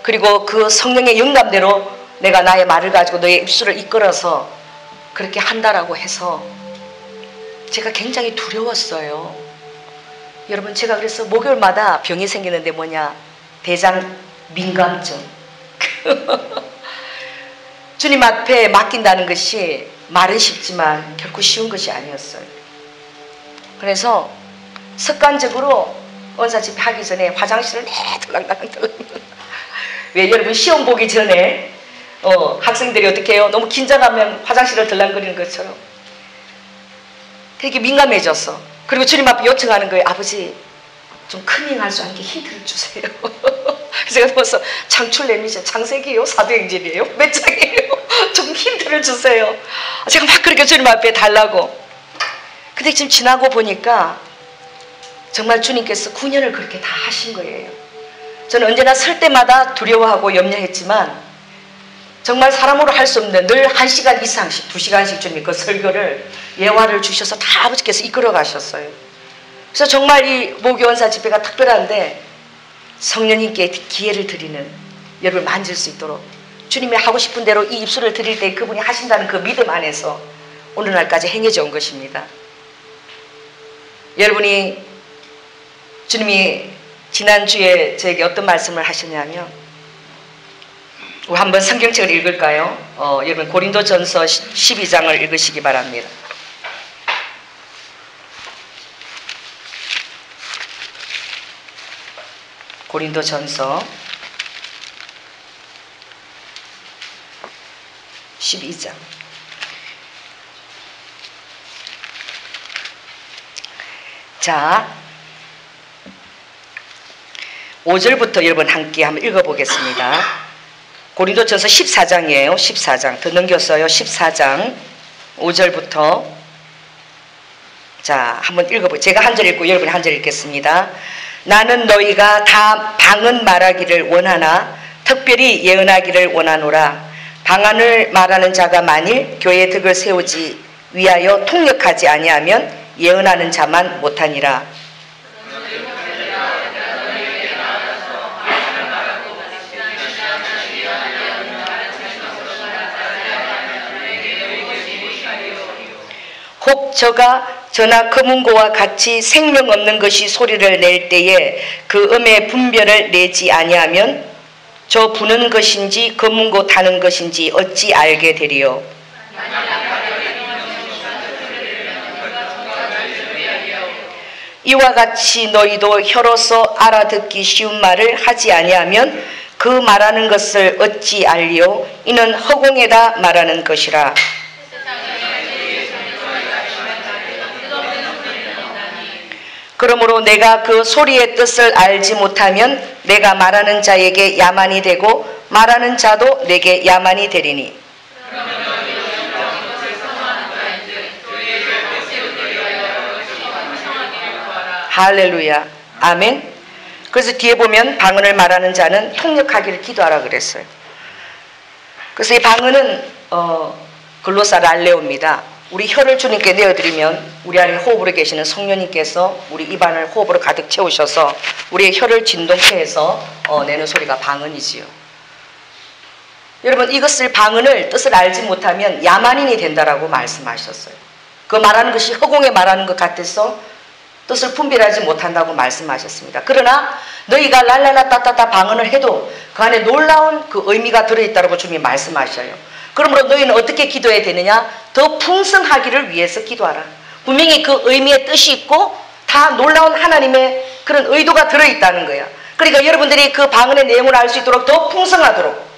그리고 그 성령의 영감대로 내가 나의 말을 가지고 너의 입술을 이끌어서 그렇게 한다라고 해서 제가 굉장히 두려웠어요. 여러분, 제가 그래서 목요일마다 병이 생기는데 뭐냐? 대장 민감증. 주님 앞에 맡긴다는 것이 말은 쉽지만 결코 쉬운 것이 아니었어요. 그래서 습관적으로 언사 집회 하기 전에 화장실을 들락날락 왜 여러분 시험 보기 전에 학생들이 어떻게 해요? 너무 긴장하면 화장실을 들락거리는 것처럼 되게 민감해졌어. 그리고 주님 앞에 요청하는 거예요. 아버지, 좀 커밍할 수 있게 힌트를 주세요. 그래서 제가 벌써 창출내미죠. 창세기예요? 사도행전이에요? 몇 장이에요? 좀 힌트를 주세요. 제가 막 그렇게 주님 앞에 달라고. 근데 지금 지나고 보니까 정말 주님께서 9년을 그렇게 다 하신 거예요. 저는 언제나 설 때마다 두려워하고 염려했지만 정말 사람으로 할 수 없는 늘 1시간 이상씩 2시간씩 주님 그 설교를 예화를 주셔서 다 아버지께서 이끌어 가셨어요. 그래서 정말 이 목요원사 집회가 특별한데 성령님께 기회를 드리는 여러분을 만질 수 있도록 주님이 하고 싶은 대로 이 입술을 드릴 때 그분이 하신다는 그 믿음 안에서 오늘날까지 행해져 온 것입니다. 여러분이 주님이 지난주에 저에게 어떤 말씀을 하셨냐면 우리 한번 성경책을 읽을까요? 여러분 고린도전서 12장을 읽으시기 바랍니다. 고린도전서 12장. 자, 5절부터 여러분 함께 한번 읽어보겠습니다. 고린도전서 14장이에요. 14장. 더 넘겼어요. 14장 5절부터. 자, 한번 읽어보세요. 제가 한 절 읽고 여러분이 한 절 읽겠습니다. 나는 너희가 다 방언 말하기를 원하나 특별히 예언하기를 원하노라. 방언을 말하는 자가 만일 교회의 덕을 세우지 위하여 통역하지 아니하면 예언하는 자만 못하니라. 혹 저가 저나 검은고와 같이 생명 없는 것이 소리를 낼 때에 그 음의 분별을 내지 아니하면 저 부는 것인지 검은고 타는 것인지 어찌 알게 되리요. 이와 같이 너희도 혀로서 알아듣기 쉬운 말을 하지 아니하면 그 말하는 것을 어찌 알리요. 이는 허공에다 말하는 것이라. 그러므로 내가 그 소리의 뜻을 알지 못하면 내가 말하는 자에게 야만이 되고 말하는 자도 내게 야만이 되리니. 할렐루야. 아멘. 그래서 뒤에 보면 방언을 말하는 자는 통역하기를 기도하라 그랬어요. 그래서 이 방언은 글로사 랄레오입니다. 우리 혀를 주님께 내어드리면 우리 안에 호흡으로 계시는 성령님께서 우리 입안을 호흡으로 가득 채우셔서 우리의 혀를 진동케 해서 내는 소리가 방언이지요. 여러분, 이것을 방언을 뜻을 알지 못하면 야만인이 된다라고 말씀하셨어요. 그 말하는 것이 허공에 말하는 것 같아서 뜻을 분별하지 못한다고 말씀하셨습니다. 그러나 너희가 랄랄라 따따따 방언을 해도 그 안에 놀라운 그 의미가 들어있다고 주님이 말씀하셔요. 그러므로 너희는 어떻게 기도해야 되느냐? 더 풍성하기를 위해서 기도하라. 분명히 그 의미의 뜻이 있고 다 놀라운 하나님의 그런 의도가 들어있다는 거야. 그러니까 여러분들이 그 방언의 내용을 알 수 있도록 더 풍성하도록,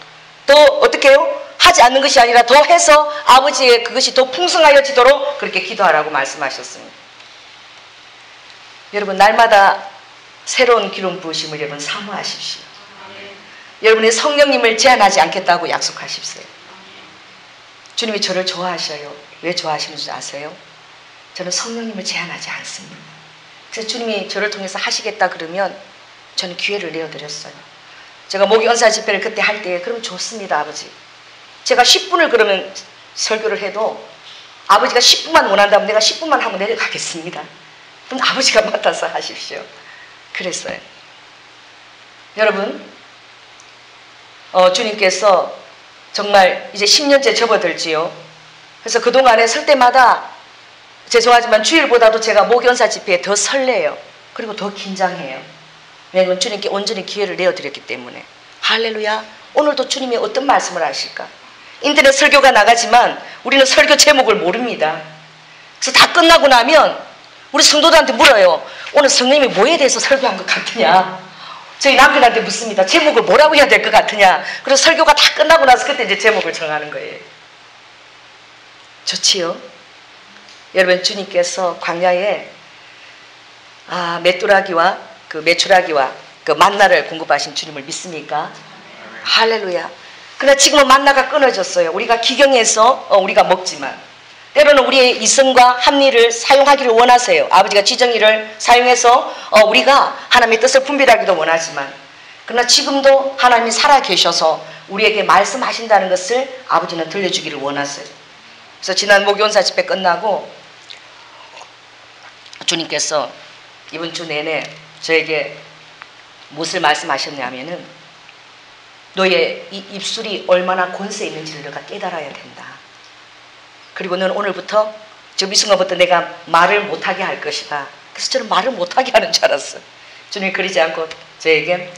더 어떻게 해요? 하지 않는 것이 아니라 더 해서 아버지의 그것이 더 풍성하여지도록 그렇게 기도하라고 말씀하셨습니다. 여러분, 날마다 새로운 기름 부으심을 여러분 사모하십시오. 여러분이 성령님을 제한하지 않겠다고 약속하십시오. 주님이 저를 좋아하셔요. 왜 좋아하시는지 아세요? 저는 성령님을 제한하지 않습니다. 그래서 주님이 저를 통해서 하시겠다 그러면 저는 기회를 내어드렸어요. 제가 목요연사 집회를 그때 할 때 그러면 좋습니다, 아버지. 제가 10분을 그러면 설교를 해도 아버지가 10분만 원한다면 내가 10분만 하고 내려가겠습니다. 그럼 아버지가 맡아서 하십시오. 그랬어요. 여러분, 주님께서 정말 이제 10년째 접어들지요. 그래서 그동안에 설 때마다 죄송하지만 주일보다도 제가 목연사 집회에 더 설레요. 그리고 더 긴장해요. 왜냐하면 주님께 온전히 기회를 내어드렸기 때문에. 할렐루야. 오늘도 주님이 어떤 말씀을 하실까? 인터넷 설교가 나가지만 우리는 설교 제목을 모릅니다. 그래서 다 끝나고 나면 우리 성도들한테 물어요. 오늘 성령님이 뭐에 대해서 설교한 것 같으냐? 저희 남편한테 묻습니다. 제목을 뭐라고 해야 될 것 같으냐? 그래서 설교가 다 끝나고 나서 그때 이제 제목을 정하는 거예요. 좋지요? 여러분, 주님께서 광야에 메뚜라기와 그 메추라기와 그 만나를 공급하신 주님을 믿습니까? 할렐루야. 그러나 지금은 만나가 끊어졌어요. 우리가 기경해서 우리가 먹지만 때로는 우리의 이성과 합리를 사용하기를 원하세요. 아버지가 지정의를 사용해서 우리가 하나님의 뜻을 분별하기도 원하지만, 그러나 지금도 하나님이 살아계셔서 우리에게 말씀하신다는 것을 아버지는 들려주기를 원하세요. 그래서 지난 목요연사 집회 끝나고 주님께서 이번 주 내내 저에게 무엇을 말씀하셨냐면은, 너의 이 입술이 얼마나 권세 있는지를 너가 깨달아야 된다. 그리고 너는 오늘부터 지금 이 순간부터 내가 말을 못하게 할 것이다. 그래서 저는 말을 못하게 하는 줄 알았어요. 주님이 그러지 않고 저에게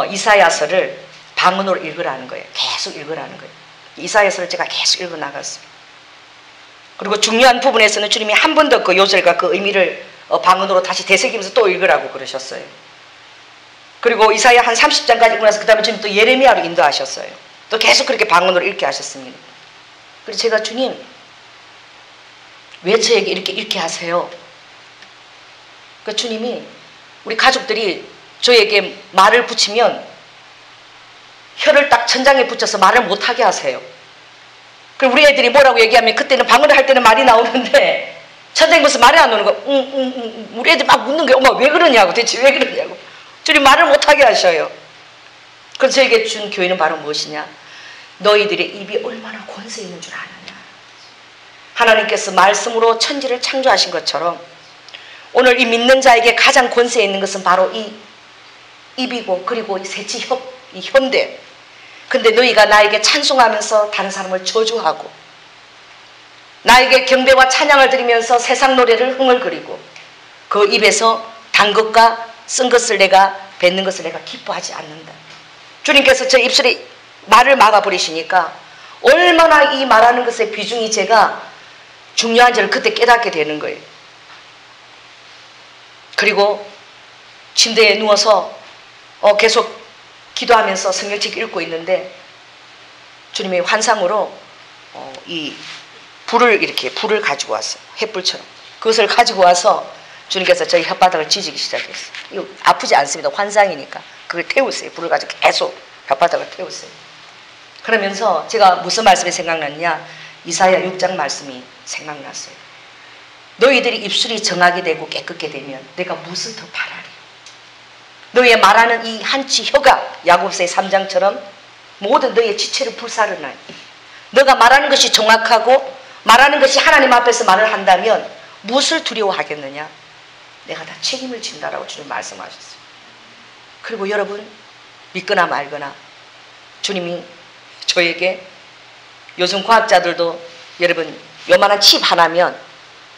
이사야서를 방언으로 읽으라는 거예요. 계속 읽으라는 거예요. 이사야서를 제가 계속 읽어 나갔어요. 그리고 중요한 부분에서는 주님이 한 번 더 그 요절과 그 의미를 방언으로 다시 되새기면서 또 읽으라고 그러셨어요. 그리고 이사야 한 30장까지 읽고 나서 그 다음에 주님 또 예레미야로 인도하셨어요. 또 계속 그렇게 방언으로 읽게 하셨습니다. 그래서 제가 주님, 왜 저에게 이렇게 읽게 하세요? 그 주님이 우리 가족들이 저에게 말을 붙이면 혀를 딱 천장에 붙여서 말을 못하게 하세요. 그리고 우리 애들이 뭐라고 얘기하면 그때는 방언을 할 때는 말이 나오는데 천장에 붙어서 말이 안 나오는 거. 우리 애들 막 묻는 거예요. 엄마 왜 그러냐고, 대체 왜 그러냐고. 주님 말을 못하게 하셔요. 그래서 저에게 준 교회는 바로 무엇이냐? 너희들의 입이 얼마나 권세 있는 줄 아느냐. 하나님께서 말씀으로 천지를 창조하신 것처럼 오늘 이 믿는 자에게 가장 권세 있는 것은 바로 이 입이고, 그리고 이 새치협, 이 현대. 근데 너희가 나에게 찬송하면서 다른 사람을 저주하고, 나에게 경배와 찬양을 드리면서 세상 노래를 흥얼거리고, 그 입에서 단 것과 쓴 것을 내가 뱉는 것을 내가 기뻐하지 않는다. 주님께서 저 입술에 말을 막아버리시니까 얼마나 이 말하는 것의 비중이 제가 중요한지를 그때 깨닫게 되는 거예요. 그리고 침대에 누워서 계속 기도하면서 성경책 읽고 있는데 주님의 환상으로 이 불을 가지고 왔어요. 횃불처럼. 그것을 가지고 와서 주님께서 저희 혓바닥을 찢기 시작했어요. 이거 아프지 않습니다. 환상이니까. 그걸 태우세요. 불을 가지고 계속 혓바닥을 태우세요. 그러면서 제가 무슨 말씀이 생각났냐? 이사야 6장 말씀이 생각났어요. 너희들이 입술이 정하게 되고 깨끗게 되면 내가 무엇을 더 바라리? 너희의 말하는 이 한치 혀가 야고보서 3장처럼 모든 너희의 지체를 불사르나니, 너가 말하는 것이 정확하고 말하는 것이 하나님 앞에서 말을 한다면 무엇을 두려워하겠느냐? 내가 다 책임을 진다라고 주님 말씀하셨어요. 그리고 여러분, 믿거나 말거나 주님이 저에게, 요즘 과학자들도 여러분 요만한 칩 하나면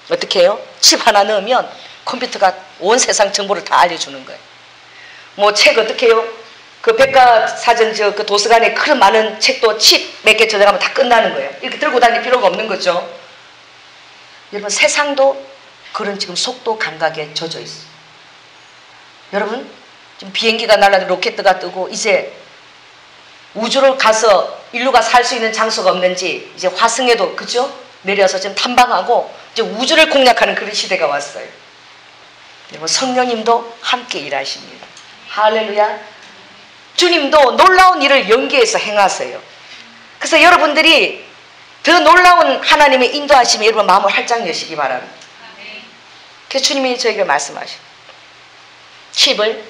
어떻게 해요? 칩 하나 넣으면 컴퓨터가 온 세상 정보를 다 알려주는 거예요. 뭐 책 어떻게 해요? 그 백과사전 그 도서관에 큰 많은 책도 칩 몇 개 저장하면 다 끝나는 거예요. 이렇게 들고 다닐 필요가 없는 거죠. 여러분, 세상도 그런 지금 속도 감각에 젖어 있어요. 여러분, 지금 비행기가 날아도 로켓트가 뜨고 이제 우주를 가서 인류가 살 수 있는 장소가 없는지 이제 화성에도, 그죠? 내려서 지금 탐방하고 이제 우주를 공략하는 그런 시대가 왔어요. 여러분, 성령님도 함께 일하십니다. 할렐루야. 주님도 놀라운 일을 연계해서 행하세요. 그래서 여러분들이 더 놀라운 하나님의 인도하심에 여러분 마음을 활짝 여시기 바랍니다. 그래서 주님이 저에게 말씀하셔요. 칩을,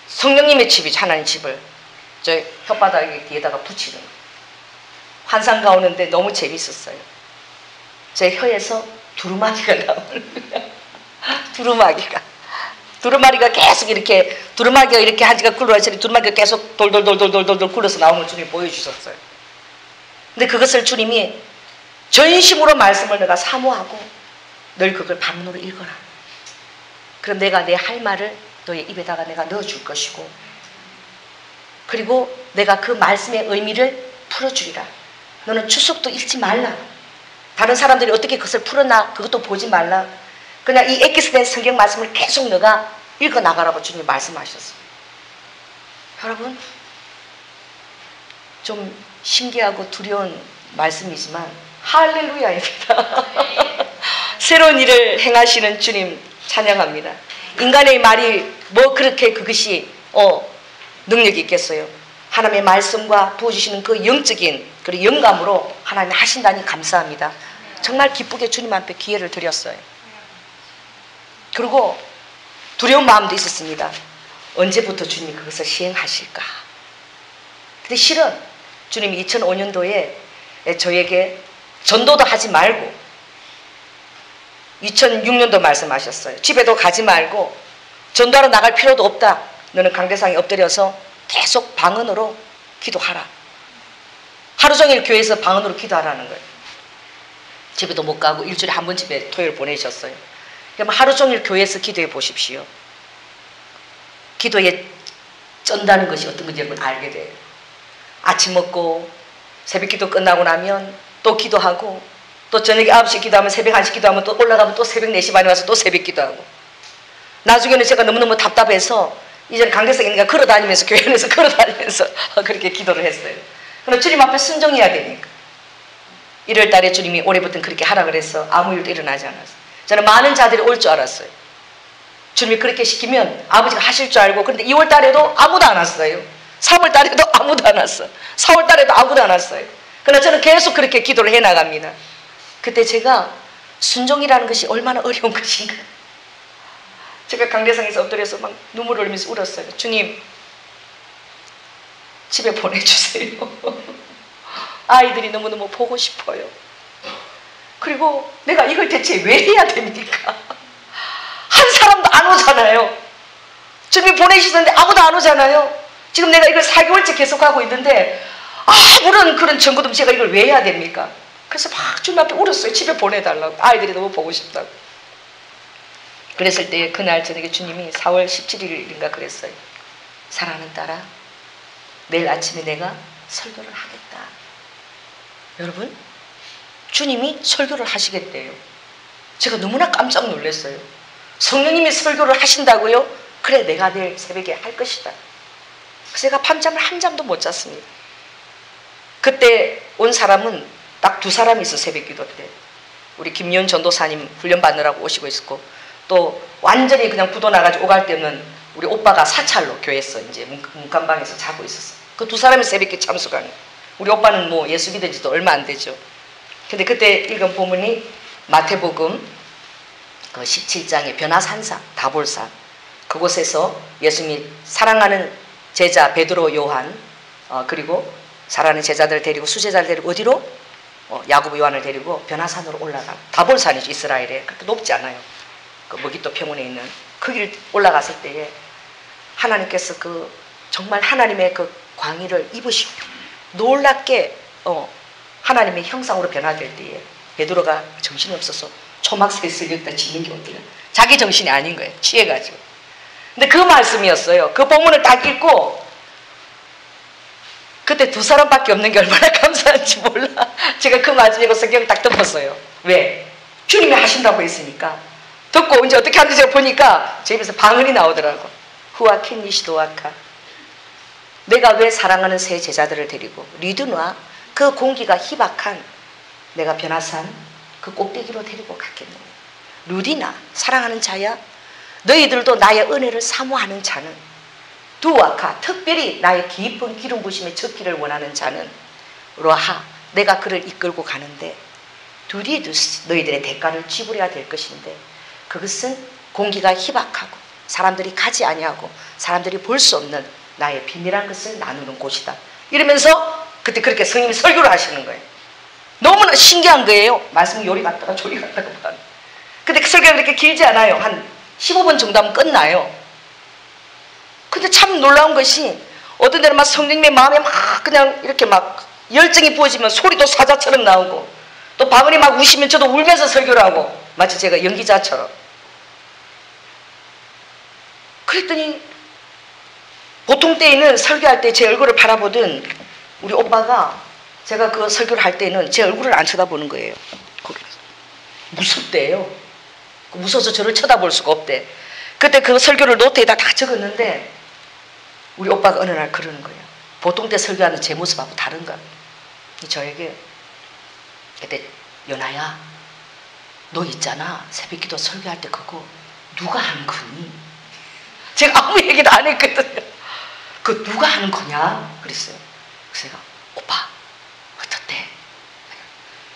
성령님의 칩이죠. 하나님 칩을 저 혓바닥 뒤에다가 붙이는 거예요. 환상가 오는데 너무 재밌었어요. 제 혀에서 두루마기가 나오는 거예요. 두루마리가 계속 이렇게 두루마기가 이렇게 한 지가 굴러서 두루마기가 계속 돌돌돌돌돌돌 굴러서 나오는 걸 주님이 보여주셨어요. 근데 그것을 주님이 전심으로 말씀을 내가 사모하고 늘 그걸 방문으로 읽어라. 그럼 내가 내 할 말을 너의 입에다가 내가 넣어줄 것이고 그리고 내가 그 말씀의 의미를 풀어주리라. 너는 추석도 읽지 말라. 다른 사람들이 어떻게 그것을 풀어나 그것도 보지 말라. 그냥 이 엑기스된 성경 말씀을 계속 너가 읽어나가라고 주님이 말씀하셨어요. 여러분 좀 신기하고 두려운 말씀이지만 할렐루야입니다. 새로운 일을 행하시는 주님 찬양합니다. 인간의 말이 뭐 그렇게 그것이 능력이 있겠어요. 하나님의 말씀과 부어주시는 그 영적인 그리고 영감으로 하나님이 하신다니 감사합니다. 정말 기쁘게 주님 앞에 기회를 드렸어요. 그리고 두려운 마음도 있었습니다. 언제부터 주님이 그것을 시행하실까. 근데 실은 주님이 2005년도에 저에게 전도도 하지 말고 2006년도 말씀하셨어요. 집에도 가지 말고 전도하러 나갈 필요도 없다. 너는 강대상에 엎드려서 계속 방언으로 기도하라. 하루 종일 교회에서 방언으로 기도하라는 거예요. 집에도 못 가고 일주일에 한 번 집에 토요일 보내셨어요. 그럼 하루 종일 교회에서 기도해 보십시오. 기도에 쩐다는 것이 어떤 건지 여러분 알게 돼요. 아침 먹고 새벽 기도 끝나고 나면 또 기도하고 또 저녁에 9시 기도하면 새벽 1시 기도하면 또 올라가면 또 새벽 4시 반에 와서 또 새벽 기도하고 나중에는 제가 너무너무 답답해서 이제는 강대상에 있으니까 걸어다니면서 교회 안에서 걸어다니면서 그렇게 기도를 했어요. 그러나 주님 앞에 순종해야 되니까 1월 달에 주님이 올해부터는 그렇게 하라 그래서 아무 일도 일어나지 않았어요. 저는 많은 자들이 올 줄 알았어요. 주님이 그렇게 시키면 아버지가 하실 줄 알고. 그런데 2월 달에도 아무도 안 왔어요. 3월 달에도 아무도 안 왔어요. 4월 달에도 아무도 안 왔어요. 그러나 저는 계속 그렇게 기도를 해나갑니다. 그때 제가 순종이라는 것이 얼마나 어려운 것인가. 제가 강대상에서 엎드려서 막 눈물을 흘리면서 울었어요. 주님 집에 보내주세요. 아이들이 너무너무 보고 싶어요. 그리고 내가 이걸 대체 왜 해야 됩니까? 한 사람도 안 오잖아요. 주님 보내주셨는데 아무도 안 오잖아요. 지금 내가 이걸 4개월째 계속하고 있는데 아무런 그런 정보도 없이 제가 이걸 왜 해야 됩니까? 그래서 막 주님 앞에 울었어요. 집에 보내달라고. 아이들이 너무 보고 싶다고. 그랬을 때 그날 저녁에 주님이 4월 17일인가 그랬어요. 사랑하는 딸아, 내일 아침에 내가 설교를 하겠다. 여러분, 주님이 설교를 하시겠대요. 제가 너무나 깜짝 놀랐어요. 성령님이 설교를 하신다고요? 그래, 내가 내일 새벽에 할 것이다. 그래서 제가 밤잠을 한 잠도 못 잤습니다. 그때 온 사람은 딱 2사람이 있어. 새벽 기도 때 우리 김연 전도사님 훈련 받느라고 오시고 있었고, 또 완전히 그냥 부도 나가지고 오갈 데 없는 우리 오빠가 사찰로 교회에서 이제 문간방에서 자고 있었어. 그 2사람이 새벽에 참석하는. 우리 오빠는 뭐 예수 믿은 지도 얼마 안 되죠. 근데 그때 읽은 본문이 마태복음 그 17장의 변화산상 다볼산, 그곳에서 예수님이 사랑하는 제자 베드로, 요한, 그리고 사랑하는 제자들을 데리고 수제자를 데리고 어디로? 야고보, 요한을 데리고 변화산으로 올라가. 다볼산이죠. 이스라엘에 그렇게 높지 않아요. 그 머깃도 평원에 있는 그 길 올라갔을 때에 하나님께서 그 정말 하나님의 그 광의를 입으시고 놀랍게 하나님의 형상으로 변화될 때에 베드로가 정신이 없어서 초막셋을 여기다 짓는 게 어때요? 자기 정신이 아닌 거예요. 취해가지고. 근데 그 말씀이었어요. 그 본문을 딱 읽고 그때 2사람밖에 없는 게 얼마나 감사한지 몰라. 제가 그 말씀 읽고 성경을 딱 덮었어요. 왜? 주님이 하신다고 했으니까. 듣고 이제 어떻게 하는지 제가 보니까 제 입에서 방언이 나오더라고. 후아켄니시도아카. 내가 왜 사랑하는 새 제자들을 데리고 리드나 그 공기가 희박한 내가 변화산 그 꼭대기로 데리고 갔겠느냐. 루디나 사랑하는 자야, 너희들도 나의 은혜를 사모하는 자는, 두아카 특별히 나의 깊은 기름 부심에 적기를 원하는 자는, 로하 내가 그를 이끌고 가는데, 두리두스 너희들의 대가를 지불해야 될 것인데, 그것은 공기가 희박하고 사람들이 가지 아니하고 사람들이 볼 수 없는 나의 비밀한 것을 나누는 곳이다. 이러면서 그때 그렇게 성령님이 설교를 하시는 거예요. 너무나 신기한 거예요. 말씀 요리 갔다가 조리 갔다가. 근데 그 설교가 그렇게 길지 않아요. 한 15분 정도 하면 끝나요. 근데 참 놀라운 것이 어떤 데는 막 성령님의 마음에 막 그냥 이렇게 막 열정이 부어지면 소리도 사자처럼 나오고 또 바구니 막 우시면 저도 울면서 설교를 하고 마치 제가 연기자처럼. 그랬더니 보통 때에는 설교할 때 제 얼굴을 바라보던 우리 오빠가 제가 그 설교를 할 때는 제 얼굴을 안 쳐다보는 거예요. 무섭대요. 무서워서 저를 쳐다볼 수가 없대. 그때 그 설교를 노트에다 다 적었는데 우리 오빠가 어느 날 그러는 거예요. 보통 때 설교하는 제 모습하고 다른가? 저에게 그때 연아야 너 있잖아 새벽기도 설교할 때 그거 누가 하는 거니? 제가 아무 얘기도 안 했거든요. 그 누가 하는 거냐? 그랬어요. 그래서 제가 오빠 어떻대?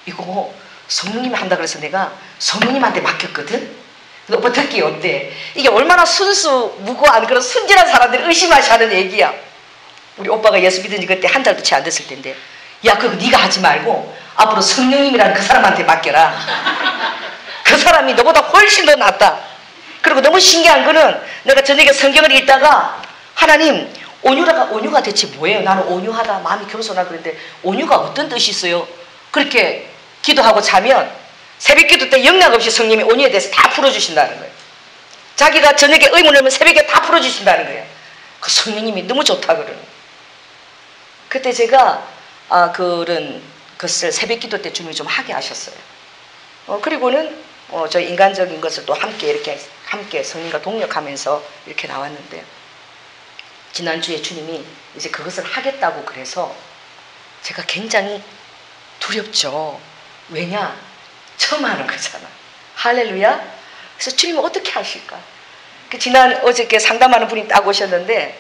이거 성령님이 한다 그래서 내가 성령님한테 맡겼거든? 근데 오빠 듣기 어때? 이게 얼마나 순수 무고한 그런 순진한 사람들이 의심하시 하는 얘기야. 우리 오빠가 예수 믿은 지 그때 한 달도 채 안 됐을 텐데 야 그거 네가 하지 말고 앞으로 성령님이라는 그 사람한테 맡겨라. 그 사람이 너보다 훨씬 더 낫다. 그리고 너무 신기한 거는 내가 저녁에 성경을 읽다가 하나님 온유가 대체 뭐예요? 나는 온유하다 마음이 겸손하다 그런데 온유가 어떤 뜻이 있어요? 그렇게 기도하고 자면 새벽기도 때 영락 없이 성령님이 온유에 대해서 다 풀어주신다는 거예요. 자기가 저녁에 의문을 하면 새벽에 다 풀어주신다는 거예요. 그 성령님이 너무 좋다 그러는 거예요. 그때 제가 그런 것을 새벽기도 때 주님이 좀 하게 하셨어요. 그리고는 저희 인간적인 것을 또 함께 성령과 동력하면서 이렇게 나왔는데 지난주에 주님이 이제 그것을 하겠다고 그래서 제가 굉장히 두렵죠. 왜냐? 처음 하는 거잖아. 할렐루야. 그래서 주님은 어떻게 하실까? 어저께 상담하는 분이 딱 오셨는데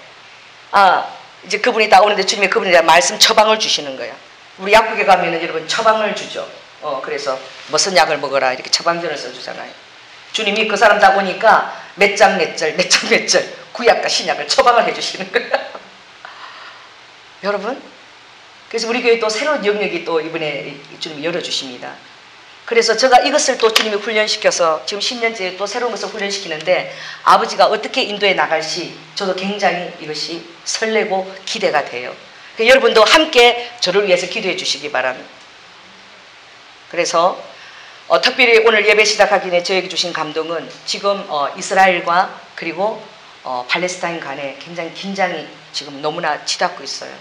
이제 그분이 딱 오는데 주님이 그분에 대한 말씀 처방을 주시는 거야. 우리 약국에 가면은 여러분 처방을 주죠. 그래서 무슨 약을 먹어라 이렇게 처방전을 써주잖아요. 주님이 그 사람 딱 오니까 몇 장 몇 절 구약과 신약을 처방을 해주시는 거야. 여러분 그래서 우리 교회 또 새로운 영역이 또 이번에 주님이 열어주십니다. 그래서 제가 이것을 또 주님이 훈련시켜서 지금 10년째 또 새로운 것을 훈련시키는데 아버지가 어떻게 인도해 나갈지 저도 굉장히 이것이 설레고 기대가 돼요. 그러니까 여러분도 함께 저를 위해서 기도해 주시기 바랍니다. 그래서 특별히 오늘 예배 시작하기 전에 저에게 주신 감동은 지금 이스라엘과 그리고 팔레스타인 간에 굉장히 긴장이 지금 너무나 치닫고 있어요.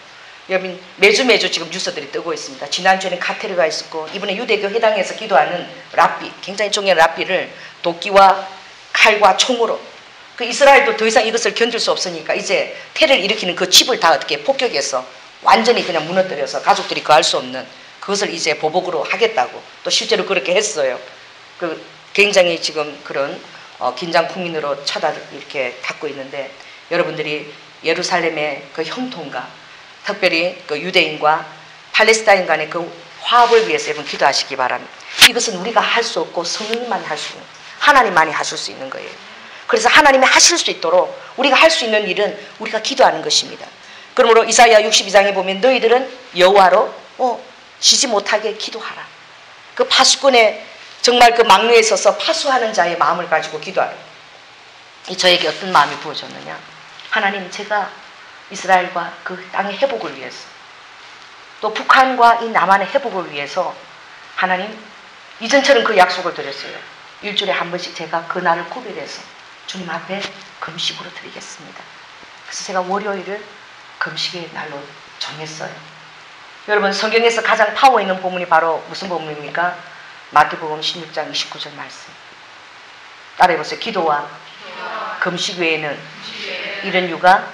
여러분 매주 지금 뉴스들이 뜨고 있습니다. 지난주에는 카테르가 있었고 이번에 유대교 회당에서 기도하는 랍비 굉장히 중요한 랍비를 도끼와 칼과 총으로 그 이스라엘도 더 이상 이것을 견딜 수 없으니까 이제 테러를 일으키는 그 집을 다 어떻게 폭격해서 완전히 그냥 무너뜨려서 가족들이 거할 수 없는 그것을 이제 보복으로 하겠다고 또 실제로 그렇게 했어요. 굉장히 지금 그런 긴장 국민으로 이렇게 닫고 있는데 여러분들이 예루살렘의 그 형통과 특별히 그 유대인과 팔레스타인 간의 그 화합을 위해서 여러분 기도하시기 바랍니다. 이것은 우리가 할 수 없고 성령님만 할 수 있는 하나님만이 하실 수 있는 거예요. 그래서 하나님이 하실 수 있도록 우리가 할 수 있는 일은 우리가 기도하는 것입니다. 그러므로 이사야 62장에 보면 너희들은 여호와로 쉬지 못하게 기도하라. 그 파수꾼의 정말 그 막루에 서서 파수하는 자의 마음을 가지고 기도하라. 저에게 어떤 마음이 부어졌느냐? 하나님 제가 이스라엘과 그 땅의 회복을 위해서 또 북한과 이 남한의 회복을 위해서 하나님 이전처럼 그 약속을 드렸어요. 일주일에 한 번씩 제가 그 날을 구별해서 주님 앞에 금식으로 드리겠습니다. 그래서 제가 월요일을 금식의 날로 정했어요. 여러분 성경에서 가장 파워 있는 본문이 바로 무슨 본문입니까? 마태복음 16장 29절 말씀 따라해보세요. 기도와 금식 외에는 이런 유가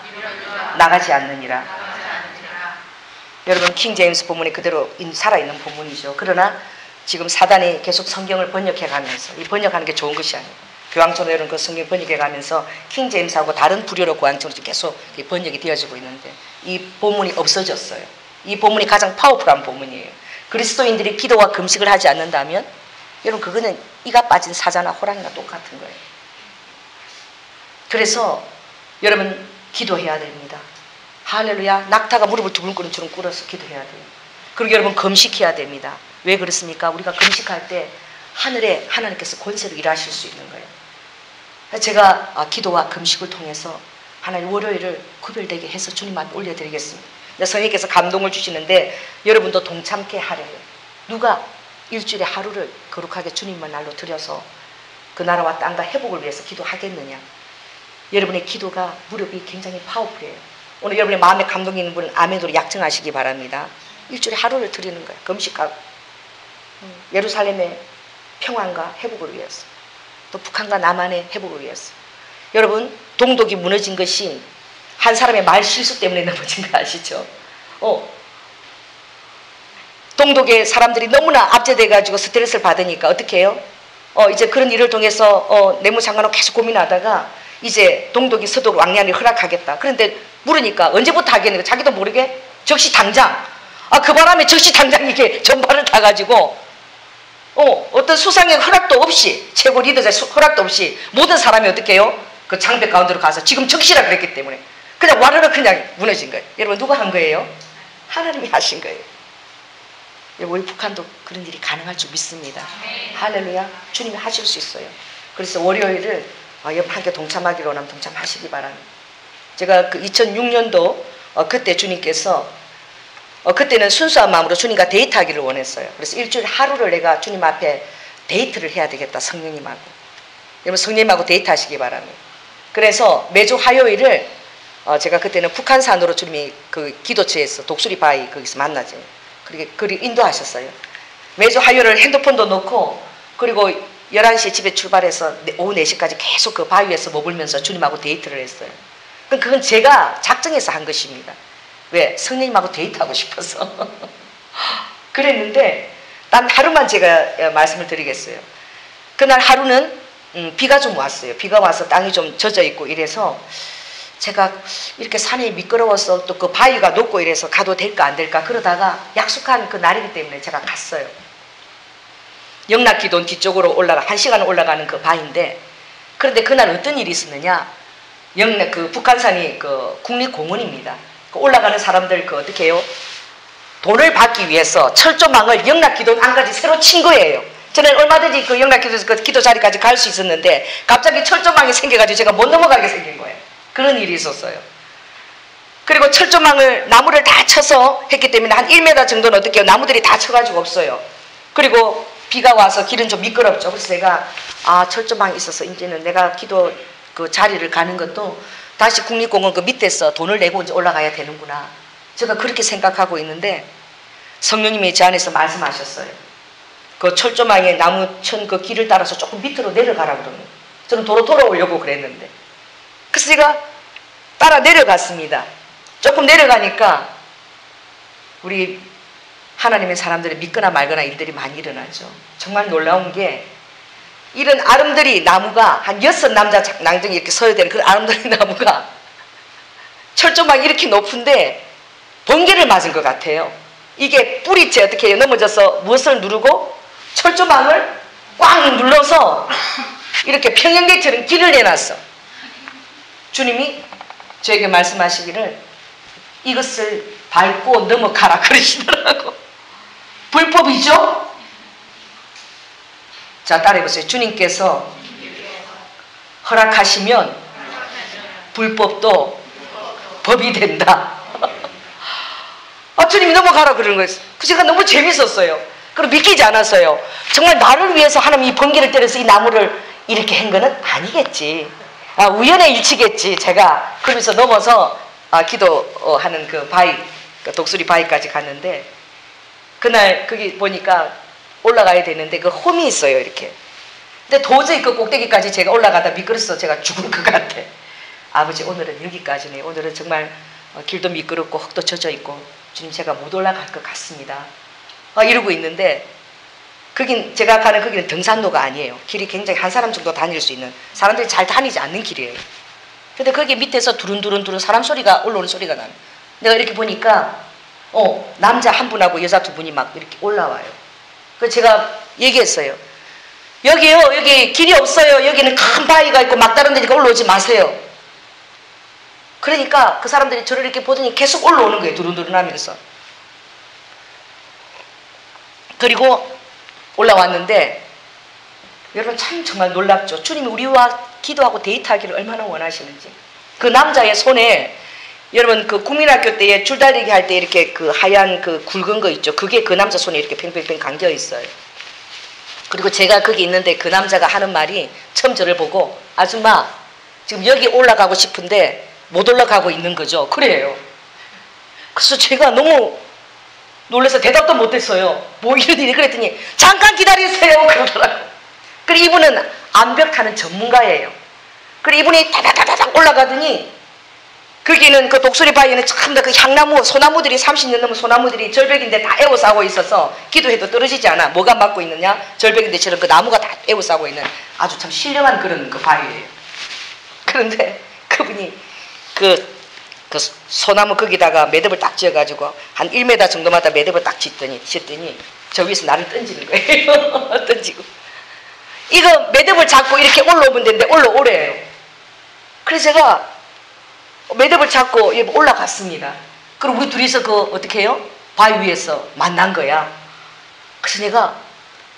나가지 않느니라. 여러분 킹제임스 본문이 그대로 살아있는 본문이죠. 그러나 지금 사단이 계속 성경을 번역해가면서 이 번역하는 게 좋은 것이 아니에요. 교황청으로 여러분 그 성경 번역해가면서 킹제임스하고 다른 부류로 교황청으로 계속 번역이 되어지고 있는데 이 본문이 없어졌어요. 이 본문이 가장 파워풀한 본문이에요. 그리스도인들이 기도와 금식을 하지 않는다면 여러분 그거는 이가 빠진 사자나 호랑이나 똑같은 거예요. 그래서 여러분 기도해야 됩니다. 할렐루야. 낙타가 무릎을 두근 꿇음처럼 꿇어서 기도해야 돼요. 그리고 여러분 금식해야 됩니다. 왜 그렇습니까? 우리가 금식할 때 하늘에 하나님께서 권세로 일하실 수 있는 거예요. 제가 기도와 금식을 통해서 하나님 월요일을 구별되게 해서 주님 앞에 올려드리겠습니다. 성령께서 감동을 주시는데 여러분도 동참케 하래요. 누가 일주일에 하루를 거룩하게 주님만 날로 드려서 그 나라와 땅과 회복을 위해서 기도하겠느냐. 여러분의 기도가 무릎이 굉장히 파워풀해요. 오늘 여러분의 마음에 감동이 있는 분은 아멘으로 약정하시기 바랍니다. 일주일에 하루를 드리는 거예요. 금식하고 예루살렘의 평안과 회복을 위해서, 또 북한과 남한의 회복을 위해서. 여러분, 동독이 무너진 것이 한 사람의 말 실수 때문에 넘어진 거 아시죠? 동독의 사람들이 너무나 압제돼가지고 스트레스를 받으니까 어떻게 해요? 이제 그런 일을 통해서 내무장관하고 계속 고민하다가 이제 동독이 서독 왕래안을 허락하겠다. 그런데 물으니까 언제부터 하겠는가? 자기도 모르게 즉시 당장. 그 바람에 즉시 당장 이게 전파를 타가지고 어떤 수상의 허락도 없이, 최고 리더의 허락도 없이 모든 사람이 어떻게 해요? 그 장벽 가운데로 가서 지금 즉시라 그랬기 때문에 그냥 와르르 그냥 무너진 거예요. 여러분, 누가 한 거예요? 하나님이 하신 거예요. 우리 북한도 그런 일이 가능할 줄 믿습니다. 할렐루야. 주님이 하실 수 있어요. 그래서 월요일을 여러분 함께 동참하기로 하면 동참하시기 바랍니다. 제가 그 2006년도 그때 주님께서 그때는 순수한 마음으로 주님과 데이트하기를 원했어요. 그래서 일주일에 하루를 내가 주님 앞에 데이트를 해야 되겠다. 성령님하고. 여러분, 성령님하고 데이트하시기 바랍니다. 그래서 매주 화요일을 제가 그때는 북한산으로 주님이 그 기도처에서 독수리 바위 거기서 만나죠. 그리고 인도하셨어요. 매주 화요일을 핸드폰도 놓고, 그리고 11시에 집에 출발해서 오후 4시까지 계속 그 바위에서 머물면서 주님하고 데이트를 했어요. 그건 제가 작정해서 한 것입니다. 왜? 성령님하고 데이트하고 싶어서. 그랬는데 단 하루만 제가 말씀을 드리겠어요. 그날 하루는 비가 좀 왔어요. 비가 와서 땅이 좀 젖어 있고 이래서 제가 이렇게 산이 미끄러워서 또 그 바위가 높고 이래서 가도 될까 안 될까 그러다가 약속한 그 날이기 때문에 제가 갔어요. 영락기돈 뒤쪽으로 1시간 올라가는 그 바위인데, 그런데 그날 어떤 일이 있었느냐. 그 북한산이 그 국립공원입니다. 그 올라가는 사람들 그 어떻게 해요? 돈을 받기 위해서 철조망을 영락기돈 안까지 새로 친 거예요. 저는 얼마든지 그 영락기도에서 그 기도 자리까지 갈 수 있었는데 갑자기 철조망이 생겨가지고 제가 못 넘어가게 생긴 거예요. 그런 일이 있었어요. 그리고 철조망을 나무를 다 쳐서 했기 때문에 한 1m 정도는 어떻게 해요? 나무들이 다 쳐가지고 없어요. 그리고 비가 와서 길은 좀 미끄럽죠. 그래서 내가 철조망이 있어서 이제는 내가 기도 그 자리를 가는 것도 다시 국립공원 그 밑에서 돈을 내고 이제 올라가야 되는구나. 제가 그렇게 생각하고 있는데 성령님이 제 안에서 말씀하셨어요. 그 철조망에 나무 천 그 길을 따라서 조금 밑으로 내려가라 그러면 저는 도로 돌아오려고 그랬는데, 그래서 제가 따라 내려갔습니다. 조금 내려가니까 우리 하나님의 사람들이 믿거나 말거나 일들이 많이 일어나죠. 정말 놀라운 게 이런 아름드리 나무가 한 6남자 낭정이 이렇게 서야 되는 그런 아름드리 나무가 철조망이 이렇게 높은데 번개를 맞은 것 같아요. 이게 뿌리째 어떻게 해요? 넘어져서 무엇을 누르고 철조망을 꽉 눌러서 이렇게 평형대처럼 길을 내놨어. 주님이 저에게 말씀하시기를 이것을 밟고 넘어가라 그러시더라고. 불법이죠? 자, 따라해보세요. 주님께서 허락하시면 불법도 법이 된다. 주님이 넘어가라 그러는 거예요. 그 제가 너무 재밌었어요. 그리고 믿기지 않았어요. 정말 나를 위해서 하나님이 번개를 때려서 이 나무를 이렇게 한 거는 아니겠지. 우연의 일치겠지. 제가 그러면서 넘어서 기도하는 그 바위, 그 독수리 바위까지 갔는데, 그날 거기 보니까 올라가야 되는데 그 홈이 있어요, 이렇게. 근데 도저히 그 꼭대기까지 제가 올라가다 미끄러서 제가 죽을 것 같아. 아버지, 오늘은 여기까지네. 오늘은 정말 길도 미끄럽고 흙도 젖어 있고 주님 제가 못 올라갈 것 같습니다. 이러고 있는데, 제가 가는 거기는 등산로가 아니에요. 길이 굉장히 한 사람 정도 다닐 수 있는, 사람들이 잘 다니지 않는 길이에요. 근데 거기 밑에서 두른두른두른 사람 소리가 올라오는 소리가 나요. 내가 이렇게 보니까 남자 한 분하고 여자 두 분이 막 이렇게 올라와요. 그래서 제가 얘기했어요. 여기요, 여기 길이 없어요. 여기는 큰 바위가 있고 막다른 데니까 올라오지 마세요. 그러니까 그 사람들이 저를 이렇게 보더니 계속 올라오는 거예요. 두른두른 하면서. 그리고 올라왔는데 여러분 참 정말 놀랍죠. 주님이 우리와 기도하고 데이트하기를 얼마나 원하시는지. 그 남자의 손에 여러분 그 국민학교 때에 줄다리기 할 때 이렇게 그 하얀 그 굵은 거 있죠. 그게 그 남자 손에 이렇게 팽팽팽 감겨 있어요. 그리고 제가 거기 있는데 그 남자가 하는 말이 처음 저를 보고 아줌마 지금 여기 올라가고 싶은데 못 올라가고 있는 거죠. 그래요. 그래서 제가 너무 놀라서 대답도 못했어요. 뭐 이런 일이 그랬더니 잠깐 기다리세요 그러더라고요. 그리고 이분은 암벽하는 전문가예요. 그리고 이분이 다다다닥 올라가더니 거기는 그 독수리 바위에는 참 그 향나무 소나무들이 30년 넘은 소나무들이 절벽인데 다 에워싸고 있어서 기도해도 떨어지지 않아. 뭐가 막고 있느냐? 절벽인데 저런 그 나무가 다 에워싸고 있는 아주 참 신령한 그런 그 바위예요. 그런데 그분이 그 소나무 거기다가 매듭을 딱 지어가지고 한 1m 정도마다 매듭을 딱 짓더니 저 위에서 나를 던지는 거예요. 던지고 이거 매듭을 잡고 이렇게 올라오면 되는데 올라오래요. 그래서 제가 매듭을 잡고 올라갔습니다. 그럼 우리 둘이서 그 어떻게 해요? 바위 위에서 만난 거야. 그래서 내가